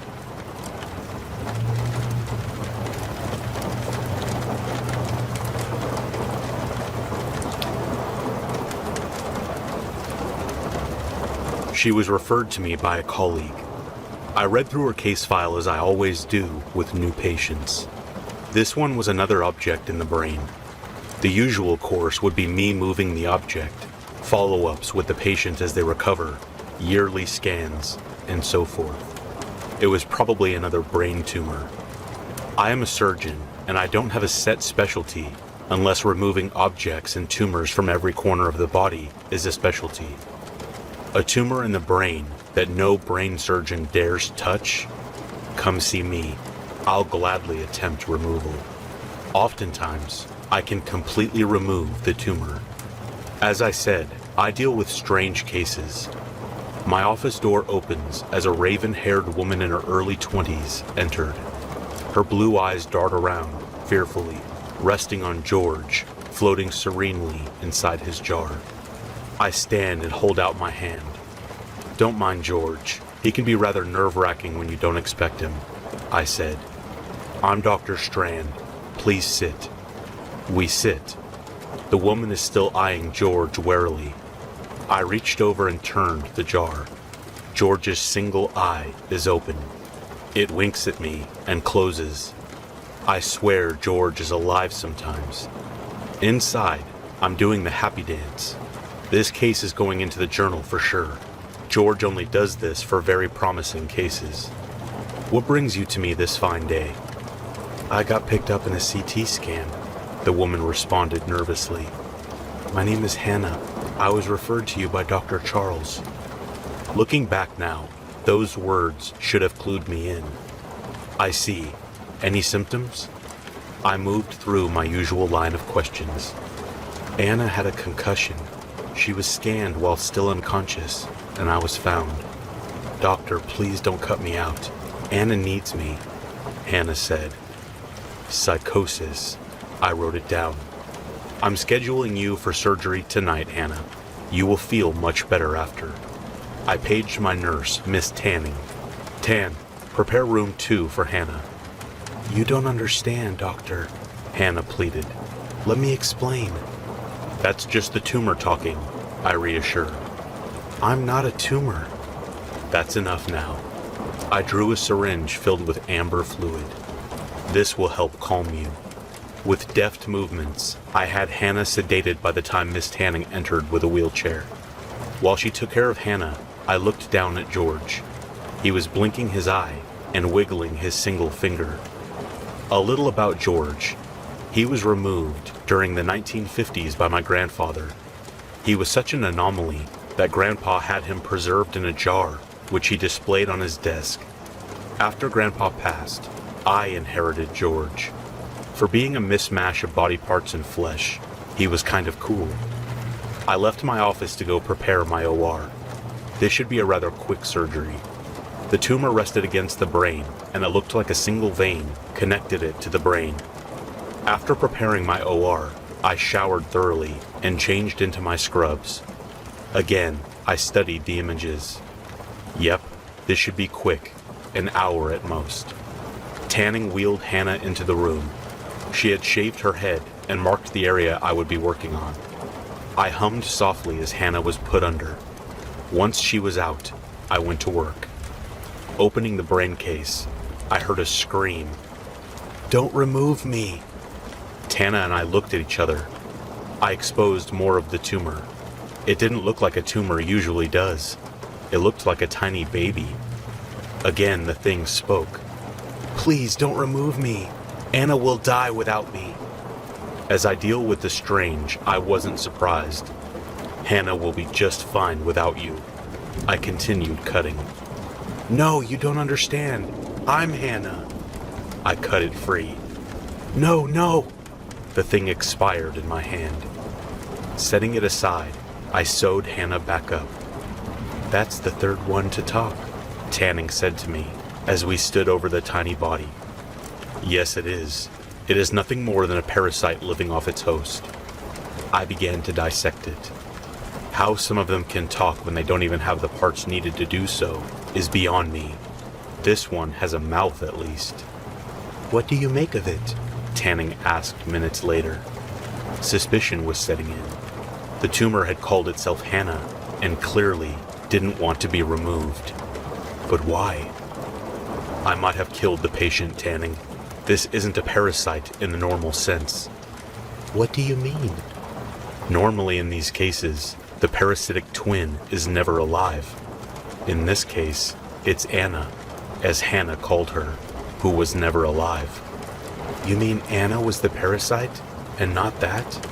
She was referred to me by a colleague. I read through her case file as I always do with new patients. This one was another object in the brain. The usual course would be me moving the object, follow-ups with the patient as they recover, yearly scans, and so forth. It was probably another brain tumor. I am a surgeon, and I don't have a set specialty, unless removing objects and tumors from every corner of the body is a specialty. A tumor in the brain that no brain surgeon dares touch? Come see me. I'll gladly attempt removal. Oftentimes, I can completely remove the tumor. As I said, I deal with strange cases. My office door opens as a raven-haired woman in her early 20s entered. Her blue eyes dart around, fearfully, resting on George, floating serenely inside his jar. I stand and hold out my hand. Don't mind George. He can be rather nerve-wracking when you don't expect him, I said. I'm Dr. Strand. Please sit. We sit. The woman is still eyeing George warily. I reached over and turned the jar. George's single eye is open. It winks at me and closes. I swear George is alive sometimes. Inside, I'm doing the happy dance. This case is going into the journal for sure. George only does this for very promising cases. What brings you to me this fine day? I got picked up in a CT scan, the woman responded nervously. My name is Hannah. I was referred to you by Dr. Charles. Looking back now, those words should have clued me in. I see. Any symptoms? I moved through my usual line of questions. Anna had a concussion. She was scanned while still unconscious, and I was found. Doctor, please don't cut me out. Anna needs me, Hannah said. Psychosis. I wrote it down. I'm scheduling you for surgery tonight, Hannah. You will feel much better after. I paged my nurse, Miss Tanning. Tan, prepare room 2 for Hannah. You don't understand, Doctor, Hannah pleaded. Let me explain. That's just the tumor talking, I reassured. I'm not a tumor. That's enough now. I drew a syringe filled with amber fluid. This will help calm you. With deft movements, I had Hannah sedated by the time Miss Tanning entered with a wheelchair. While she took care of Hannah, I looked down at George. He was blinking his eye and wiggling his single finger. A little about George. He was removed during the 1950s by my grandfather. He was such an anomaly that Grandpa had him preserved in a jar, which he displayed on his desk. After Grandpa passed, I inherited George. For being a mismatch of body parts and flesh, he was kind of cool. I left my office to go prepare my OR. This should be a rather quick surgery. The tumor rested against the brain, and it looked like a single vein connected it to the brain. After preparing my OR, I showered thoroughly and changed into my scrubs. Again, I studied the images. Yep, this should be quick, an hour at most. Tanning wheeled Hannah into the room. She had shaved her head and marked the area I would be working on. I hummed softly as Hannah was put under. Once she was out, I went to work. Opening the brain case, I heard a scream. Don't remove me. Tana and I looked at each other. I exposed more of the tumor. It didn't look like a tumor usually does. It looked like a tiny baby. Again, the thing spoke. Please don't remove me. Anna will die without me. As I deal with the strange, I wasn't surprised. Hannah will be just fine without you. I continued cutting. No, you don't understand. I'm Hannah. I cut it free. No, no. The thing expired in my hand. Setting it aside, I sewed Hannah back up. That's the third one to talk, Tanning said to me. as we stood over the tiny body. Yes, it is. It is nothing more than a parasite living off its host. I began to dissect it. How some of them can talk when they don't even have the parts needed to do so is beyond me. This one has a mouth at least. "What do you make of it?" Tanning asked minutes later. Suspicion was setting in. The tumor had called itself Hannah, and clearly didn't want to be removed. But why? I might have killed the patient, Tanning. This isn't a parasite in the normal sense. What do you mean? Normally in these cases, the parasitic twin is never alive. In this case, it's Anna, as Hannah called her, who was never alive. You mean Anna was the parasite, and not that?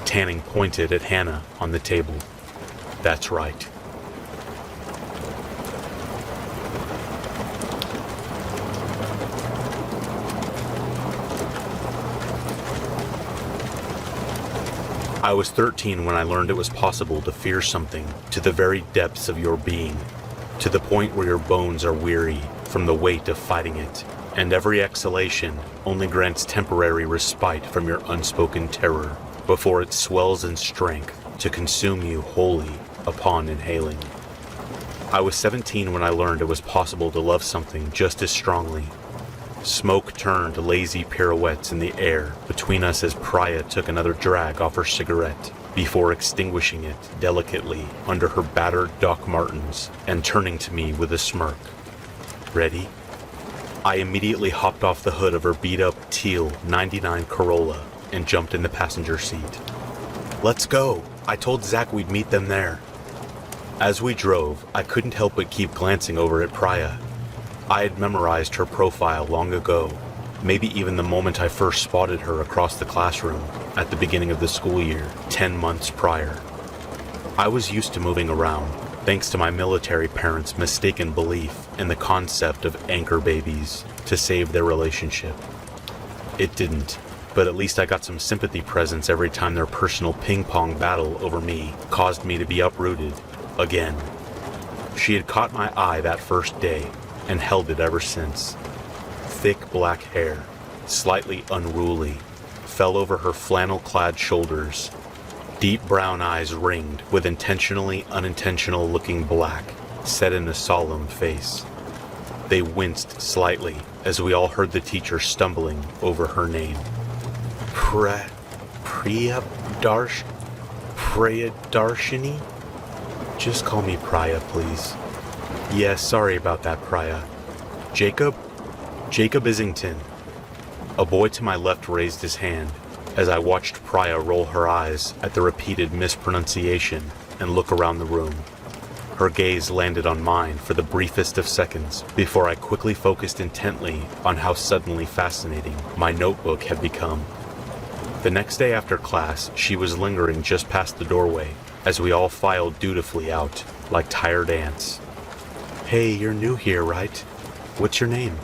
Tanning pointed at Hannah on the table. That's right. I was 13 when I learned it was possible to fear something to the very depths of your being, to the point where your bones are weary from the weight of fighting it, and every exhalation only grants temporary respite from your unspoken terror before it swells in strength to consume you wholly upon inhaling. I was 17 when I learned it was possible to love something just as strongly. Smoke turned lazy pirouettes in the air between us as Priya took another drag off her cigarette before extinguishing it delicately under her battered Doc Martens and turning to me with a smirk. Ready? I immediately hopped off the hood of her beat-up teal 99 Corolla and jumped in the passenger seat. Let's go. I told Zach we'd meet them there. As we drove, I couldn't help but keep glancing over at Priya. I had memorized her profile long ago, maybe even the moment I first spotted her across the classroom at the beginning of the school year, 10 months prior. I was used to moving around, thanks to my military parents' mistaken belief in the concept of anchor babies to save their relationship. It didn't, but at least I got some sympathy presents every time their personal ping-pong battle over me caused me to be uprooted again. She had caught my eye that first day and held it ever since. Thick black hair, slightly unruly, fell over her flannel-clad shoulders. Deep brown eyes ringed with intentionally unintentional looking black, set in a solemn face. They winced slightly as we all heard the teacher stumbling over her name. Priyadarshini? Just call me Priya, please. Yeah, sorry about that, Priya. Jacob Isington. A boy to my left raised his hand as I watched Priya roll her eyes at the repeated mispronunciation and look around the room. Her gaze landed on mine for the briefest of seconds before I quickly focused intently on how suddenly fascinating my notebook had become. The next day after class, she was lingering just past the doorway as we all filed dutifully out like tired ants. Hey, you're new here, right? What's your name?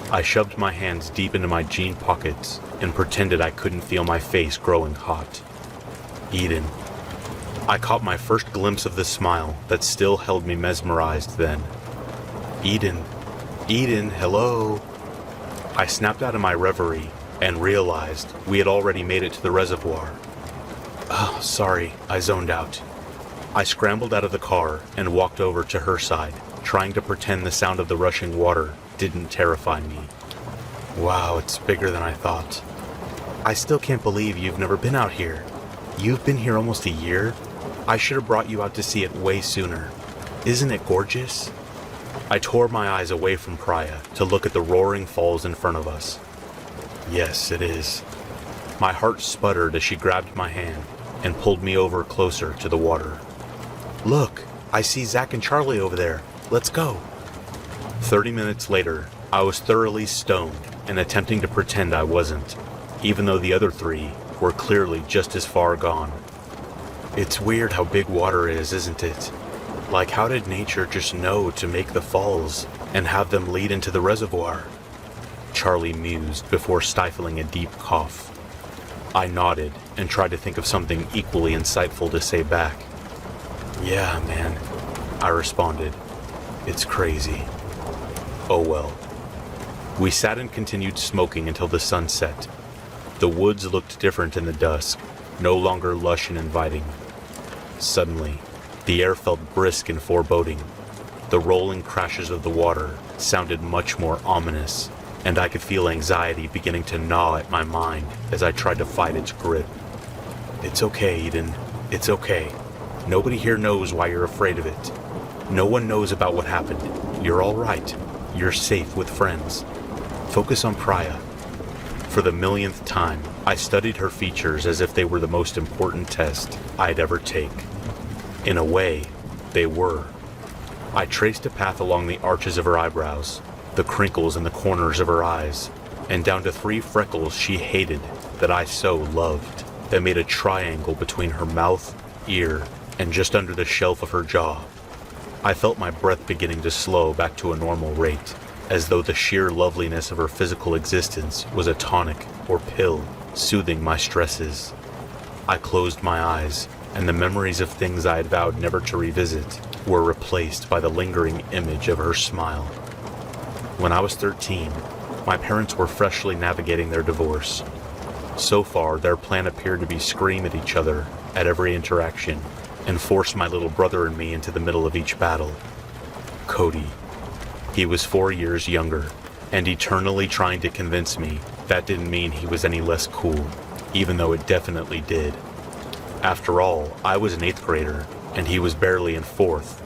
I shoved my hands deep into my jean pockets and pretended I couldn't feel my face growing hot. Eden. I caught my first glimpse of the smile that still held me mesmerized then. Eden, hello. I snapped out of my reverie and realized we had already made it to the reservoir. Oh, sorry, I zoned out. I scrambled out of the car and walked over to her side, trying to pretend the sound of the rushing water didn't terrify me. Wow, it's bigger than I thought. I still can't believe you've never been out here. You've been here almost a year? I should have brought you out to see it way sooner. Isn't it gorgeous? I tore my eyes away from Priya to look at the roaring falls in front of us. Yes, it is. My heart sputtered as she grabbed my hand and pulled me over closer to the water. Look, I see Zach and Charlie over there. Let's go. 30 minutes later, I was thoroughly stoned and attempting to pretend I wasn't, even though the other three were clearly just as far gone. It's weird how big water is, isn't it? Like, how did nature just know to make the falls and have them lead into the reservoir? Charlie mused before stifling a deep cough. I nodded and tried to think of something equally insightful to say back. Yeah, man, I responded. It's crazy. Oh well. We sat and continued smoking until the sun set. The woods looked different in the dusk, no longer lush and inviting. Suddenly, the air felt brisk and foreboding. The rolling crashes of the water sounded much more ominous, and I could feel anxiety beginning to gnaw at my mind as I tried to fight its grip. It's okay, Eden. It's okay. Nobody here knows why you're afraid of it. No one knows about what happened. You're all right. You're safe with friends. Focus on Priya. For the millionth time, I studied her features as if they were the most important test I'd ever take. In a way, they were. I traced a path along the arches of her eyebrows, the crinkles in the corners of her eyes, and down to 3 freckles she hated that I so loved, that made a triangle between her mouth, ear, and just under the shelf of her jaw. I felt my breath beginning to slow back to a normal rate, as though the sheer loveliness of her physical existence was a tonic or pill soothing my stresses. I closed my eyes, and the memories of things I had vowed never to revisit were replaced by the lingering image of her smile. When I was 13, my parents were freshly navigating their divorce. So far, their plan appeared to be scream at each other at every interaction and force my little brother and me into the middle of each battle. Cody. He was 4 years younger, and eternally trying to convince me that didn't mean he was any less cool, even though it definitely did. After all, I was an 8th grader, and he was barely in 4th.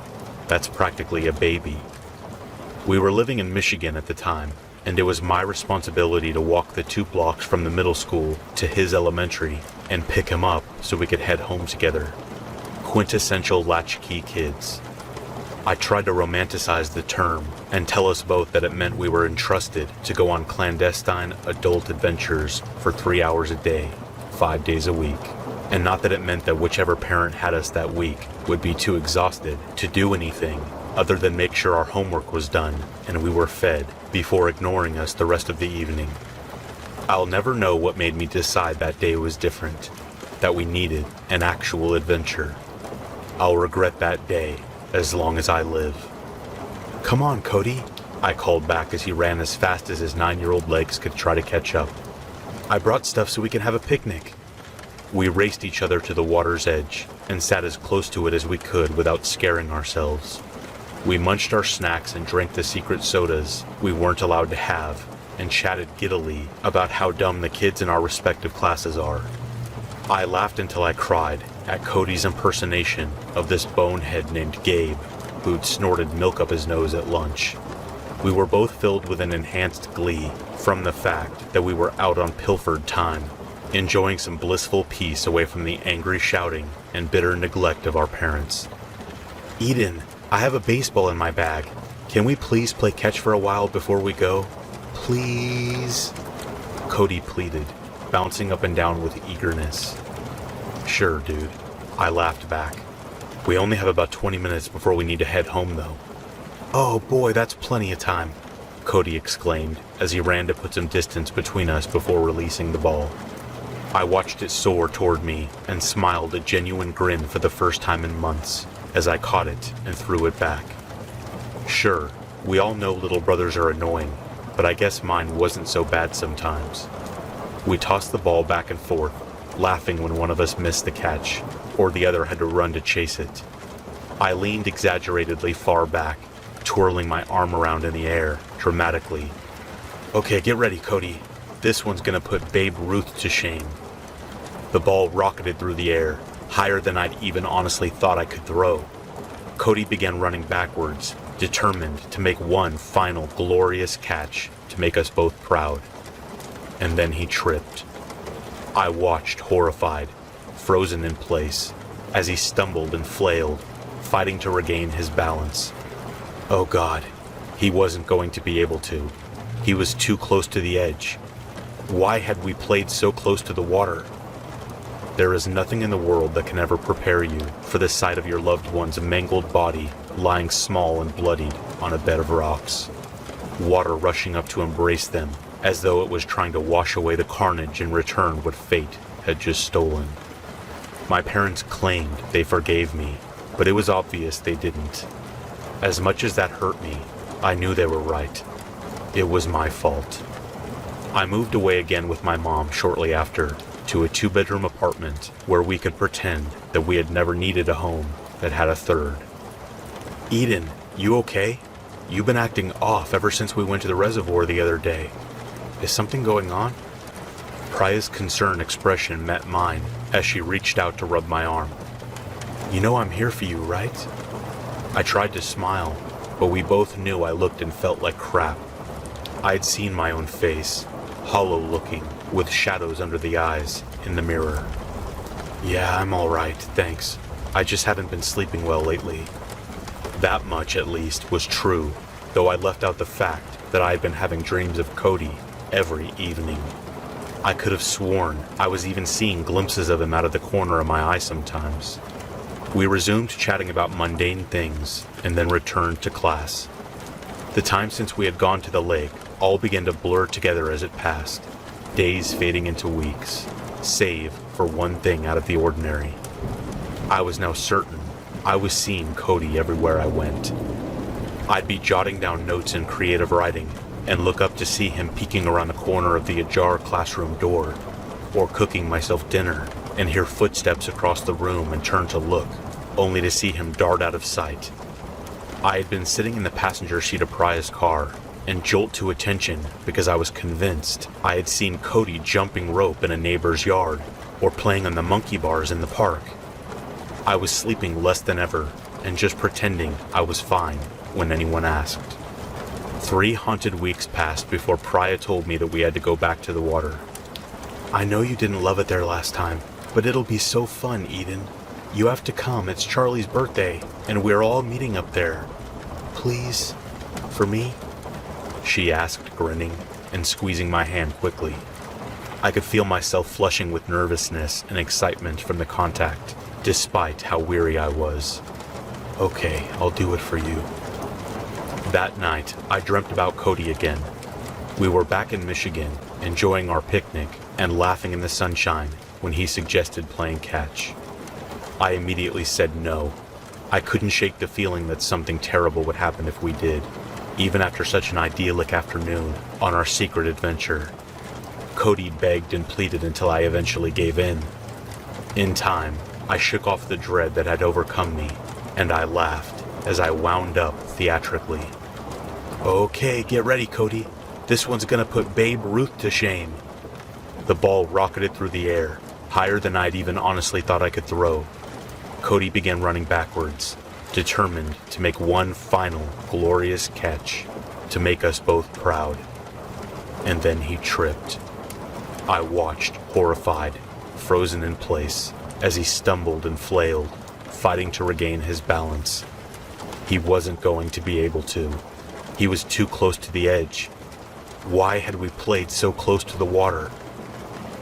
That's practically a baby. We were living in Michigan at the time, and it was my responsibility to walk the 2 blocks from the middle school to his elementary and pick him up so we could head home together. Quintessential latchkey kids. I tried to romanticize the term and tell us both that it meant we were entrusted to go on clandestine adult adventures for 3 hours a day, 5 days a week, and not that it meant that whichever parent had us that week would be too exhausted to do anything other than make sure our homework was done and we were fed before ignoring us the rest of the evening. I'll never know what made me decide that day was different, that we needed an actual adventure. I'll regret that day as long as I live. Come on, Cody, I called back as he ran as fast as his 9-year-old legs could try to catch up. I brought stuff so we can have a picnic. We raced each other to the water's edge and sat as close to it as we could without scaring ourselves. We munched our snacks and drank the secret sodas we weren't allowed to have and chatted giddily about how dumb the kids in our respective classes are. I laughed until I cried at Cody's impersonation of this bonehead named Gabe, who'd snorted milk up his nose at lunch. We were both filled with an enhanced glee from the fact that we were out on pilfered time, enjoying some blissful peace away from the angry shouting and bitter neglect of our parents. Eden, I have a baseball in my bag. Can we please play catch for a while before we go? Please? Cody pleaded, bouncing up and down with eagerness. Sure, dude, I laughed back. We only have about 20 minutes before we need to head home, though. Oh boy, that's plenty of time, Cody exclaimed as he ran to put some distance between us before releasing the ball. I watched it soar toward me and smiled a genuine grin for the first time in months as I caught it and threw it back. Sure, we all know little brothers are annoying, but I guess mine wasn't so bad sometimes. We tossed the ball back and forth, laughing when one of us missed the catch, or the other had to run to chase it. I leaned exaggeratedly far back, twirling my arm around in the air, dramatically. Okay, get ready, Cody. This one's gonna put Babe Ruth to shame. The ball rocketed through the air, higher than I'd even honestly thought I could throw. Cody began running backwards, determined to make one final glorious catch to make us both proud. And then he tripped. I watched, horrified, frozen in place, as he stumbled and flailed, fighting to regain his balance. Oh God, he wasn't going to be able to. He was too close to the edge. Why had we played so close to the water? There is nothing in the world that can ever prepare you for the sight of your loved one's mangled body lying small and bloodied on a bed of rocks. Water rushing up to embrace them, as though it was trying to wash away the carnage and return what fate had just stolen. My parents claimed they forgave me, but it was obvious they didn't. As much as that hurt me, I knew they were right. It was my fault. I moved away again with my mom shortly after to a 2-bedroom apartment where we could pretend that we had never needed a home that had a third. Eden, you okay? You've been acting off ever since we went to the reservoir the other day. Is something going on? Priya's concerned expression met mine as she reached out to rub my arm. You know I'm here for you, right? I tried to smile, but we both knew I looked and felt like crap. I'd seen my own face, hollow looking, with shadows under the eyes, in the mirror. Yeah, I'm alright, thanks. I just haven't been sleeping well lately. That much, at least, was true, though I left out the fact that I had been having dreams of Cody every evening. I could have sworn I was even seeing glimpses of him out of the corner of my eye sometimes. We resumed chatting about mundane things, and then returned to class. The time since we had gone to the lake all began to blur together as it passed, days fading into weeks, save for one thing out of the ordinary. I was now certain I was seeing Cody everywhere I went. I'd be jotting down notes in creative writing and look up to see him peeking around the corner of the ajar classroom door, or cooking myself dinner and hear footsteps across the room and turn to look, only to see him dart out of sight. I had been sitting in the passenger seat of Priya's car and jolt to attention because I was convinced I had seen Cody jumping rope in a neighbor's yard or playing on the monkey bars in the park. I was sleeping less than ever and just pretending I was fine when anyone asked. 3 haunted weeks passed before Priya told me that we had to go back to the water. I know you didn't love it there last time, but it'll be so fun, Eden. You have to come, it's Charlie's birthday, and we're all meeting up there. Please? For me? She asked, grinning and squeezing my hand quickly. I could feel myself flushing with nervousness and excitement from the contact, despite how weary I was. Okay, I'll do it for you. That night, I dreamt about Cody again. We were back in Michigan, enjoying our picnic and laughing in the sunshine when he suggested playing catch. I immediately said no. I couldn't shake the feeling that something terrible would happen if we did, even after such an idyllic afternoon on our secret adventure. Cody begged and pleaded until I eventually gave in. In time, I shook off the dread that had overcome me, and I laughed as I wound up theatrically. Okay, get ready, Cody. This one's gonna put Babe Ruth to shame. The ball rocketed through the air, higher than I'd even honestly thought I could throw. Cody began running backwards, determined to make one final glorious catch to make us both proud. And then he tripped. I watched, horrified, frozen in place, as he stumbled and flailed, fighting to regain his balance. He wasn't going to be able to. He was too close to the edge. Why had we played so close to the water?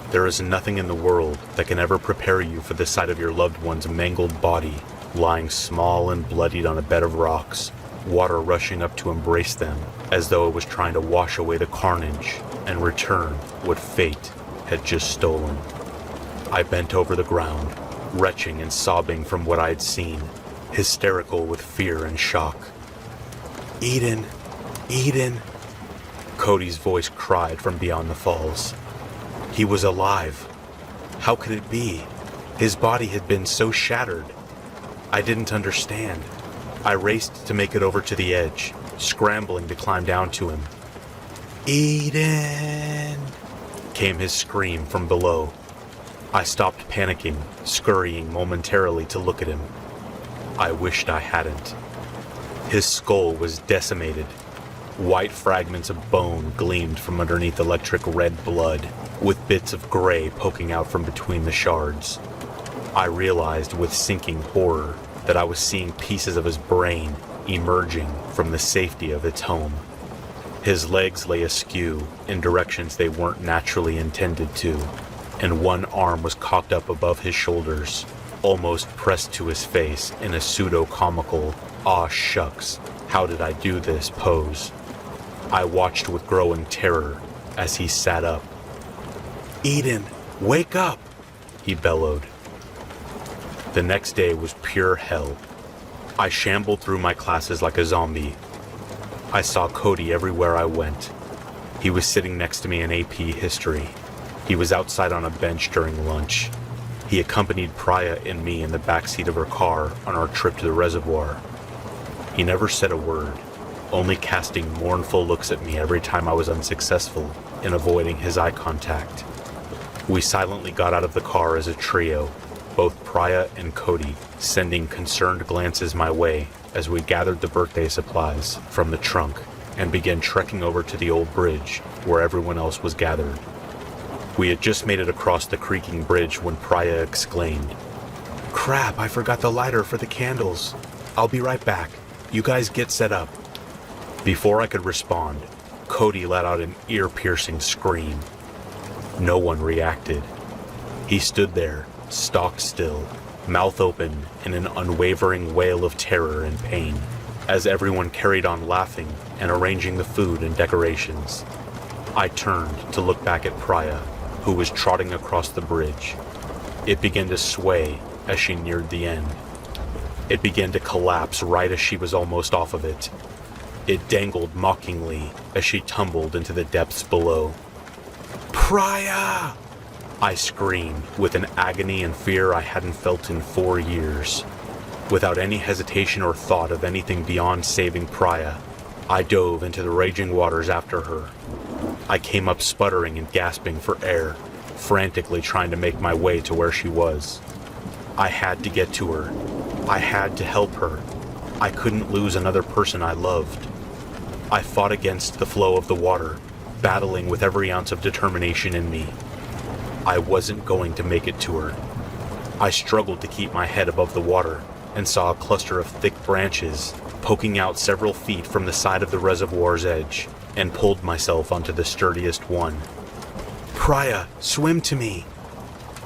There is nothing in the world that can ever prepare you for the sight of your loved one's mangled body, lying small and bloodied on a bed of rocks, water rushing up to embrace them as though it was trying to wash away the carnage and return what fate had just stolen. I bent over the ground, retching and sobbing from what I had seen, hysterical with fear and shock. Eden! Eden! Cody's voice cried from beyond the falls. He was alive. How could it be? His body had been so shattered. I didn't understand. I raced to make it over to the edge, scrambling to climb down to him. Eden! Came his scream from below. I stopped panicking, scurrying momentarily to look at him. I wished I hadn't. His skull was decimated. White fragments of bone gleamed from underneath electric red blood, with bits of gray poking out from between the shards. I realized with sinking horror that I was seeing pieces of his brain emerging from the safety of its home. His legs lay askew in directions they weren't naturally intended to, and one arm was cocked up above his shoulders, almost pressed to his face in a pseudo-comical, "aw shucks, how did I do this" pose. I watched with growing terror as he sat up. Eden, wake up, he bellowed. The next day was pure hell. I shambled through my classes like a zombie. I saw Cody everywhere I went. He was sitting next to me in AP History. He was outside on a bench during lunch. He accompanied Priya and me in the backseat of her car on our trip to the reservoir. He never said a word, only casting mournful looks at me every time I was unsuccessful in avoiding his eye contact. We silently got out of the car as a trio, both Priya and Cody sending concerned glances my way as we gathered the birthday supplies from the trunk and began trekking over to the old bridge where everyone else was gathered. We had just made it across the creaking bridge when Priya exclaimed, "Crap, I forgot the lighter for the candles. I'll be right back. You guys get set up." Before I could respond, Cody let out an ear-piercing scream. No one reacted. He stood there, stock still, mouth open in an unwavering wail of terror and pain, as everyone carried on laughing and arranging the food and decorations. I turned to look back at Priya, who was trotting across the bridge. It began to sway as she neared the end. It began to collapse right as she was almost off of it. It dangled mockingly as she tumbled into the depths below. "Priya!" I screamed with an agony and fear I hadn't felt in 4 years. Without any hesitation or thought of anything beyond saving Priya, I dove into the raging waters after her. I came up sputtering and gasping for air, frantically trying to make my way to where she was. I had to get to her. I had to help her. I couldn't lose another person I loved. I fought against the flow of the water, battling with every ounce of determination in me. I wasn't going to make it to her. I struggled to keep my head above the water and saw a cluster of thick branches poking out several feet from the side of the reservoir's edge and pulled myself onto the sturdiest one. "Priya, swim to me!"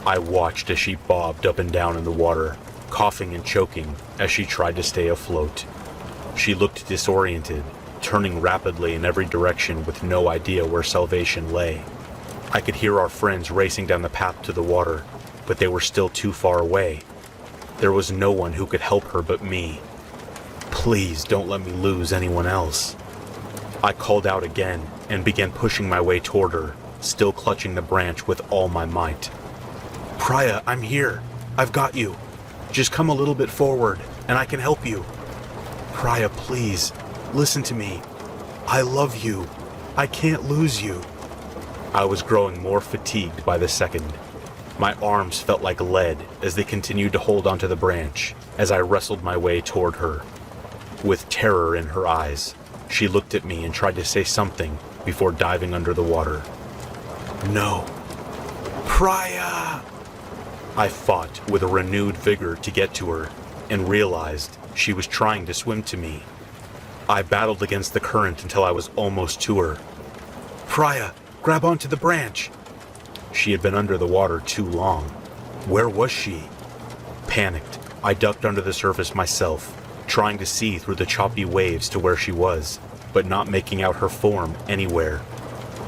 I watched as she bobbed up and down in the water, coughing and choking as she tried to stay afloat. She looked disoriented, turning rapidly in every direction with no idea where salvation lay. I could hear our friends racing down the path to the water, but they were still too far away. There was no one who could help her but me. Please don't let me lose anyone else. I called out again and began pushing my way toward her, still clutching the branch with all my might. "Priya, I'm here. I've got you. Just come a little bit forward, and I can help you. Priya, please, listen to me. I love you. I can't lose you." I was growing more fatigued by the second. My arms felt like lead as they continued to hold onto the branch as I wrestled my way toward her. With terror in her eyes, she looked at me and tried to say something before diving under the water. "No. Priya!" I fought with a renewed vigor to get to her and realized she was trying to swim to me. I battled against the current until I was almost to her. "Priya, grab onto the branch!" She had been under the water too long. Where was she? Panicked, I ducked under the surface myself, trying to see through the choppy waves to where she was, but not making out her form anywhere.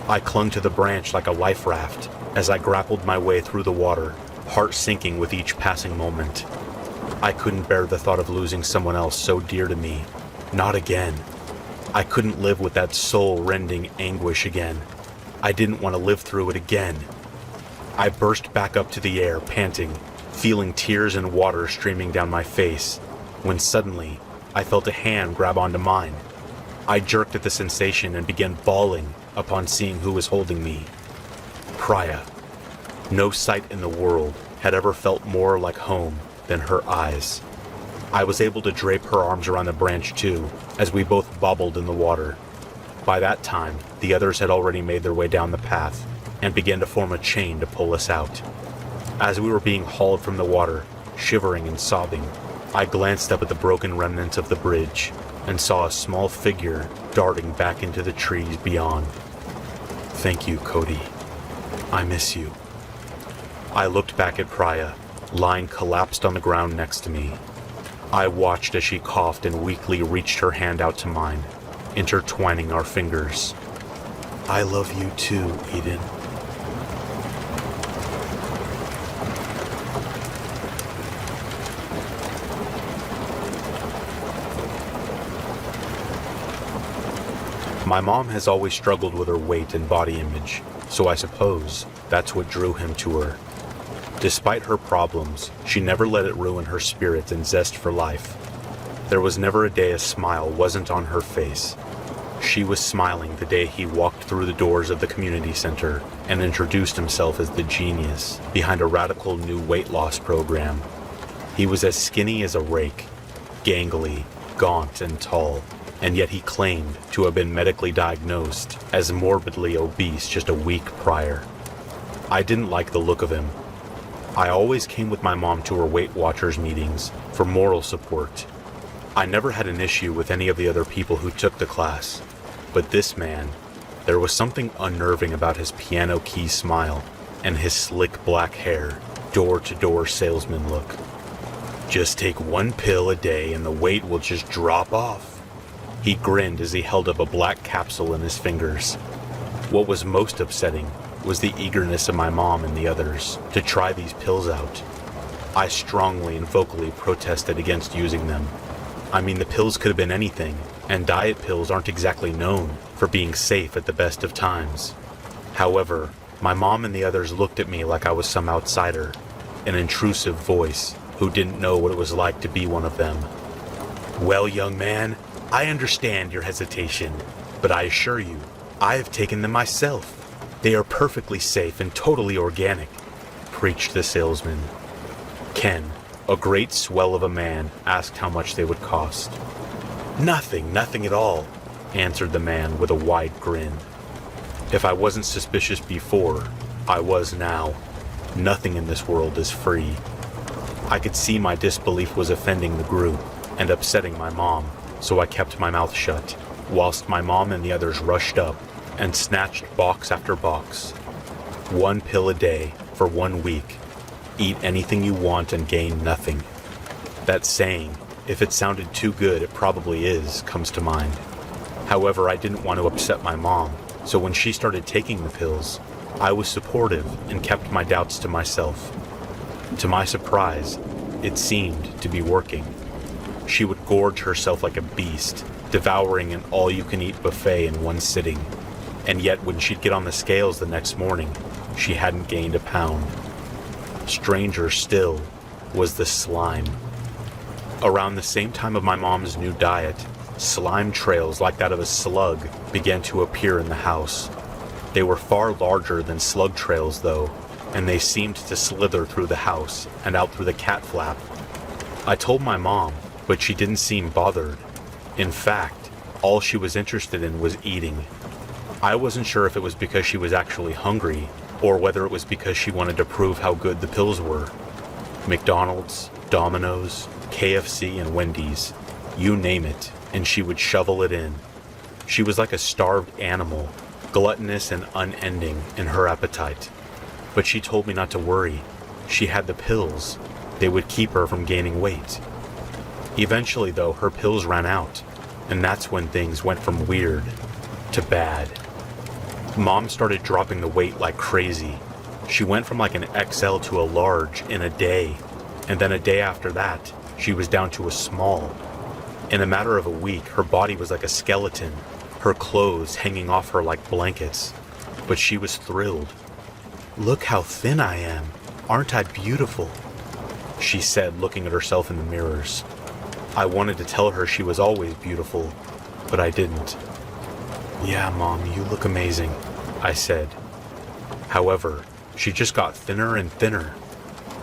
I clung to the branch like a life raft as I grappled my way through the water, heart sinking with each passing moment. I couldn't bear the thought of losing someone else so dear to me. Not again. I couldn't live with that soul-rending anguish again. I didn't want to live through it again. I burst back up to the air, panting, feeling tears and water streaming down my face, when suddenly I felt a hand grab onto mine. I jerked at the sensation and began bawling upon seeing who was holding me. Priya. No sight in the world had ever felt more like home than her eyes. I was able to drape her arms around the branch too, as we both bobbled in the water. By that time, the others had already made their way down the path and began to form a chain to pull us out. As we were being hauled from the water, shivering and sobbing, I glanced up at the broken remnants of the bridge and saw a small figure darting back into the trees beyond. Thank you, Cody. I miss you. I looked back at Priya, lying collapsed on the ground next to me. I watched as she coughed and weakly reached her hand out to mine, intertwining our fingers. I love you too, Eden. My mom has always struggled with her weight and body image, so I suppose that's what drew him to her. Despite her problems, she never let it ruin her spirit and zest for life. There was never a day a smile wasn't on her face. She was smiling the day he walked through the doors of the community center and introduced himself as the genius behind a radical new weight loss program. He was as skinny as a rake, gangly, gaunt, and tall, and yet he claimed to have been medically diagnosed as morbidly obese just a week prior. I didn't like the look of him. I always came with my mom to her Weight Watchers meetings for moral support. I never had an issue with any of the other people who took the class, but this man, there was something unnerving about his piano key smile and his slick black hair, door-to-door salesman look. Just take one pill a day and the weight will just drop off. He grinned as he held up a black capsule in his fingers. What was most upsetting was the eagerness of my mom and the others to try these pills out. I strongly and vocally protested against using them. I mean, the pills could have been anything, and diet pills aren't exactly known for being safe at the best of times. However, my mom and the others looked at me like I was some outsider, an intrusive voice who didn't know what it was like to be one of them. Well, young man, I understand your hesitation, but I assure you, I have taken them myself. They are perfectly safe and totally organic, preached the salesman. Ken, a great swell of a man, asked how much they would cost. Nothing at all, answered the man with a wide grin. If I wasn't suspicious before, I was now. Nothing in this world is free. I could see my disbelief was offending the group and upsetting my mom, so I kept my mouth shut, whilst my mom and the others rushed up and snatched box after box. One pill a day for 1 week. Eat anything you want and gain nothing. That saying, if it sounded too good, it probably is, comes to mind. However, I didn't want to upset my mom, so when she started taking the pills, I was supportive and kept my doubts to myself. To my surprise, it seemed to be working. She would gorge herself like a beast, devouring an all-you-can-eat buffet in one sitting. And yet when she'd get on the scales the next morning, she hadn't gained a pound. Stranger still was the slime. Around the same time of my mom's new diet, slime trails like that of a slug began to appear in the house. They were far larger than slug trails though, and they seemed to slither through the house and out through the cat flap. I told my mom, but she didn't seem bothered. In fact, all she was interested in was eating. I wasn't sure if it was because she was actually hungry, or whether it was because she wanted to prove how good the pills were. McDonald's, Domino's, KFC, and Wendy's, you name it, and she would shovel it in. She was like a starved animal, gluttonous and unending in her appetite. But she told me not to worry. She had the pills. They would keep her from gaining weight. Eventually, though, her pills ran out, and that's when things went from weird to bad. Mom started dropping the weight like crazy. She went from like an XL to a large in a day, and then a day after that, she was down to a small. In a matter of a week, her body was like a skeleton, her clothes hanging off her like blankets. But she was thrilled. Look how thin I am. Aren't I beautiful? She said, looking at herself in the mirrors. I wanted to tell her she was always beautiful, but I didn't. Yeah, Mom, you look amazing, I said. However, she just got thinner and thinner.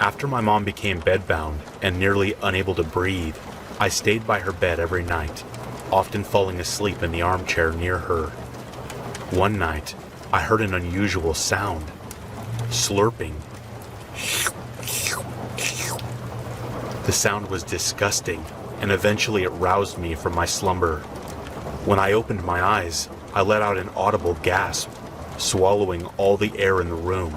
After my mom became bedbound and nearly unable to breathe, I stayed by her bed every night, often falling asleep in the armchair near her. One night, I heard an unusual sound. Slurping. The sound was disgusting, and eventually it roused me from my slumber. When I opened my eyes, I let out an audible gasp, swallowing all the air in the room.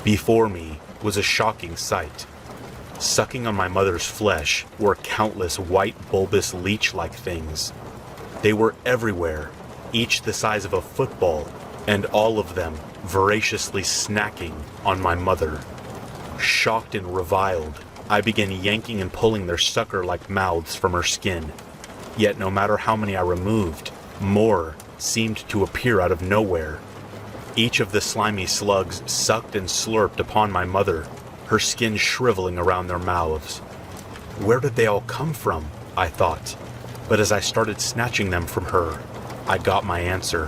Before me was a shocking sight. Sucking on my mother's flesh were countless white bulbous leech-like things. They were everywhere, each the size of a football, and all of them voraciously snacking on my mother. Shocked and reviled, I began yanking and pulling their sucker-like mouths from her skin. Yet no matter how many I removed, more seemed to appear out of nowhere. Each of the slimy slugs sucked and slurped upon my mother, her skin shriveling around their mouths. Where did they all come from? I thought. But as I started snatching them from her, I got my answer.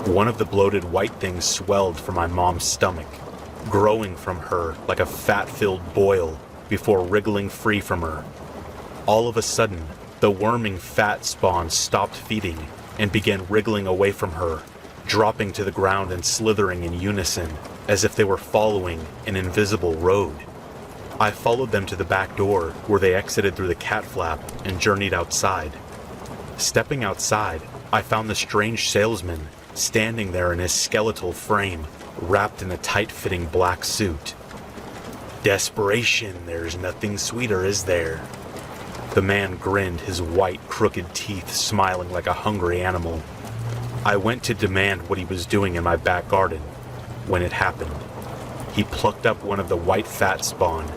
One of the bloated white things swelled from my mom's stomach, growing from her like a fat-filled boil before wriggling free from her. All of a sudden, the worming fat spawn stopped feeding and began wriggling away from her, dropping to the ground and slithering in unison, as if they were following an invisible road. I followed them to the back door, where they exited through the cat flap and journeyed outside. Stepping outside, I found the strange salesman standing there in his skeletal frame, wrapped in a tight-fitting black suit. Desperation, there's nothing sweeter, is there? The man grinned, his white, crooked teeth smiling like a hungry animal. I went to demand what he was doing in my back garden. When it happened, he plucked up one of the white fat spawn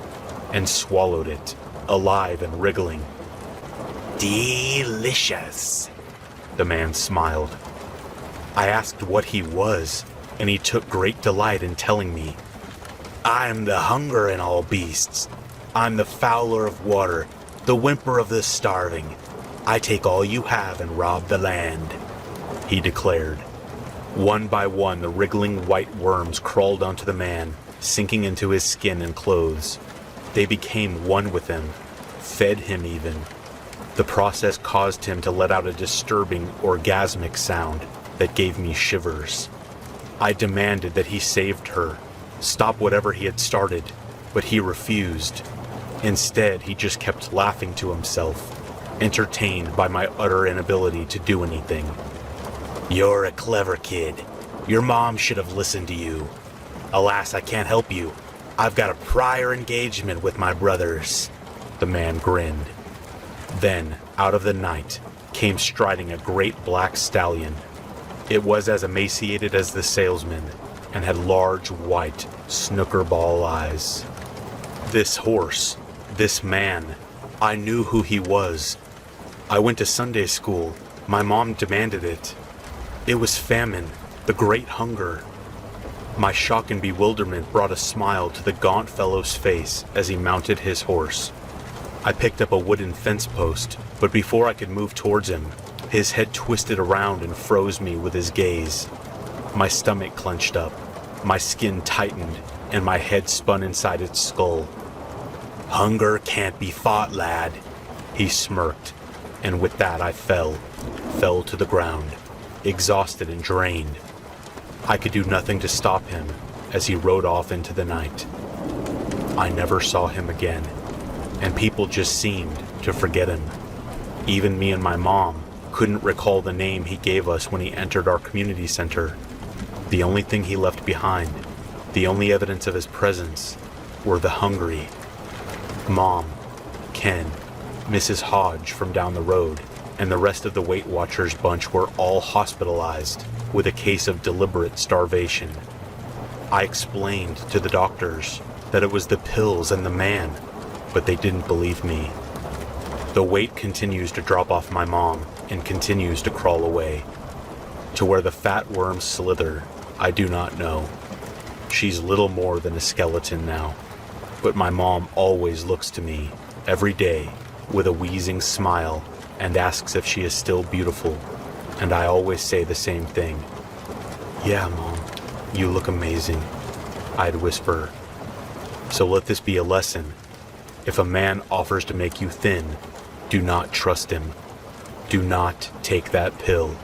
and swallowed it, alive and wriggling. Delicious, the man smiled. I asked what he was, and he took great delight in telling me. I'm the hunger in all beasts. I'm the fowler of water, the whimper of the starving. I take all you have and rob the land, he declared. One by one, the wriggling white worms crawled onto the man, sinking into his skin and clothes. They became one with him, fed him even. The process caused him to let out a disturbing, orgasmic sound that gave me shivers. I demanded that he saved her, stop whatever he had started, but he refused. Instead, he just kept laughing to himself, entertained by my utter inability to do anything. You're a clever kid. Your mom should have listened to you. Alas, I can't help you. I've got a prior engagement with my brothers. The man grinned. Then, out of the night, came striding a great black stallion. It was as emaciated as the salesman, and had large, white, snooker ball eyes. This horse, this man, I knew who he was. I went to Sunday school. My mom demanded it. It was famine, the great hunger. My shock and bewilderment brought a smile to the gaunt fellow's face as he mounted his horse. I picked up a wooden fence post, but before I could move towards him, his head twisted around and froze me with his gaze. My stomach clenched up, my skin tightened, and my head spun inside its skull. Hunger can't be fought, lad, he smirked, and with that I fell to the ground, exhausted and drained. I could do nothing to stop him as he rode off into the night. I never saw him again, and people just seemed to forget him. Even me and my mom couldn't recall the name he gave us when he entered our community center. The only thing he left behind, the only evidence of his presence, were the hungry. Mom, Ken, Mrs. Hodge from down the road, and the rest of the Weight Watchers bunch were all hospitalized with a case of deliberate starvation. I explained to the doctors that it was the pills and the man, but they didn't believe me. The weight continues to drop off my mom and continues to crawl away. To where the fat worms slither, I do not know. She's little more than a skeleton now, but my mom always looks to me, every day, with a wheezing smile and asks if she is still beautiful, and I always say the same thing. Yeah, Mom, you look amazing, I'd whisper. So let this be a lesson. If a man offers to make you thin, do not trust him. Do not take that pill.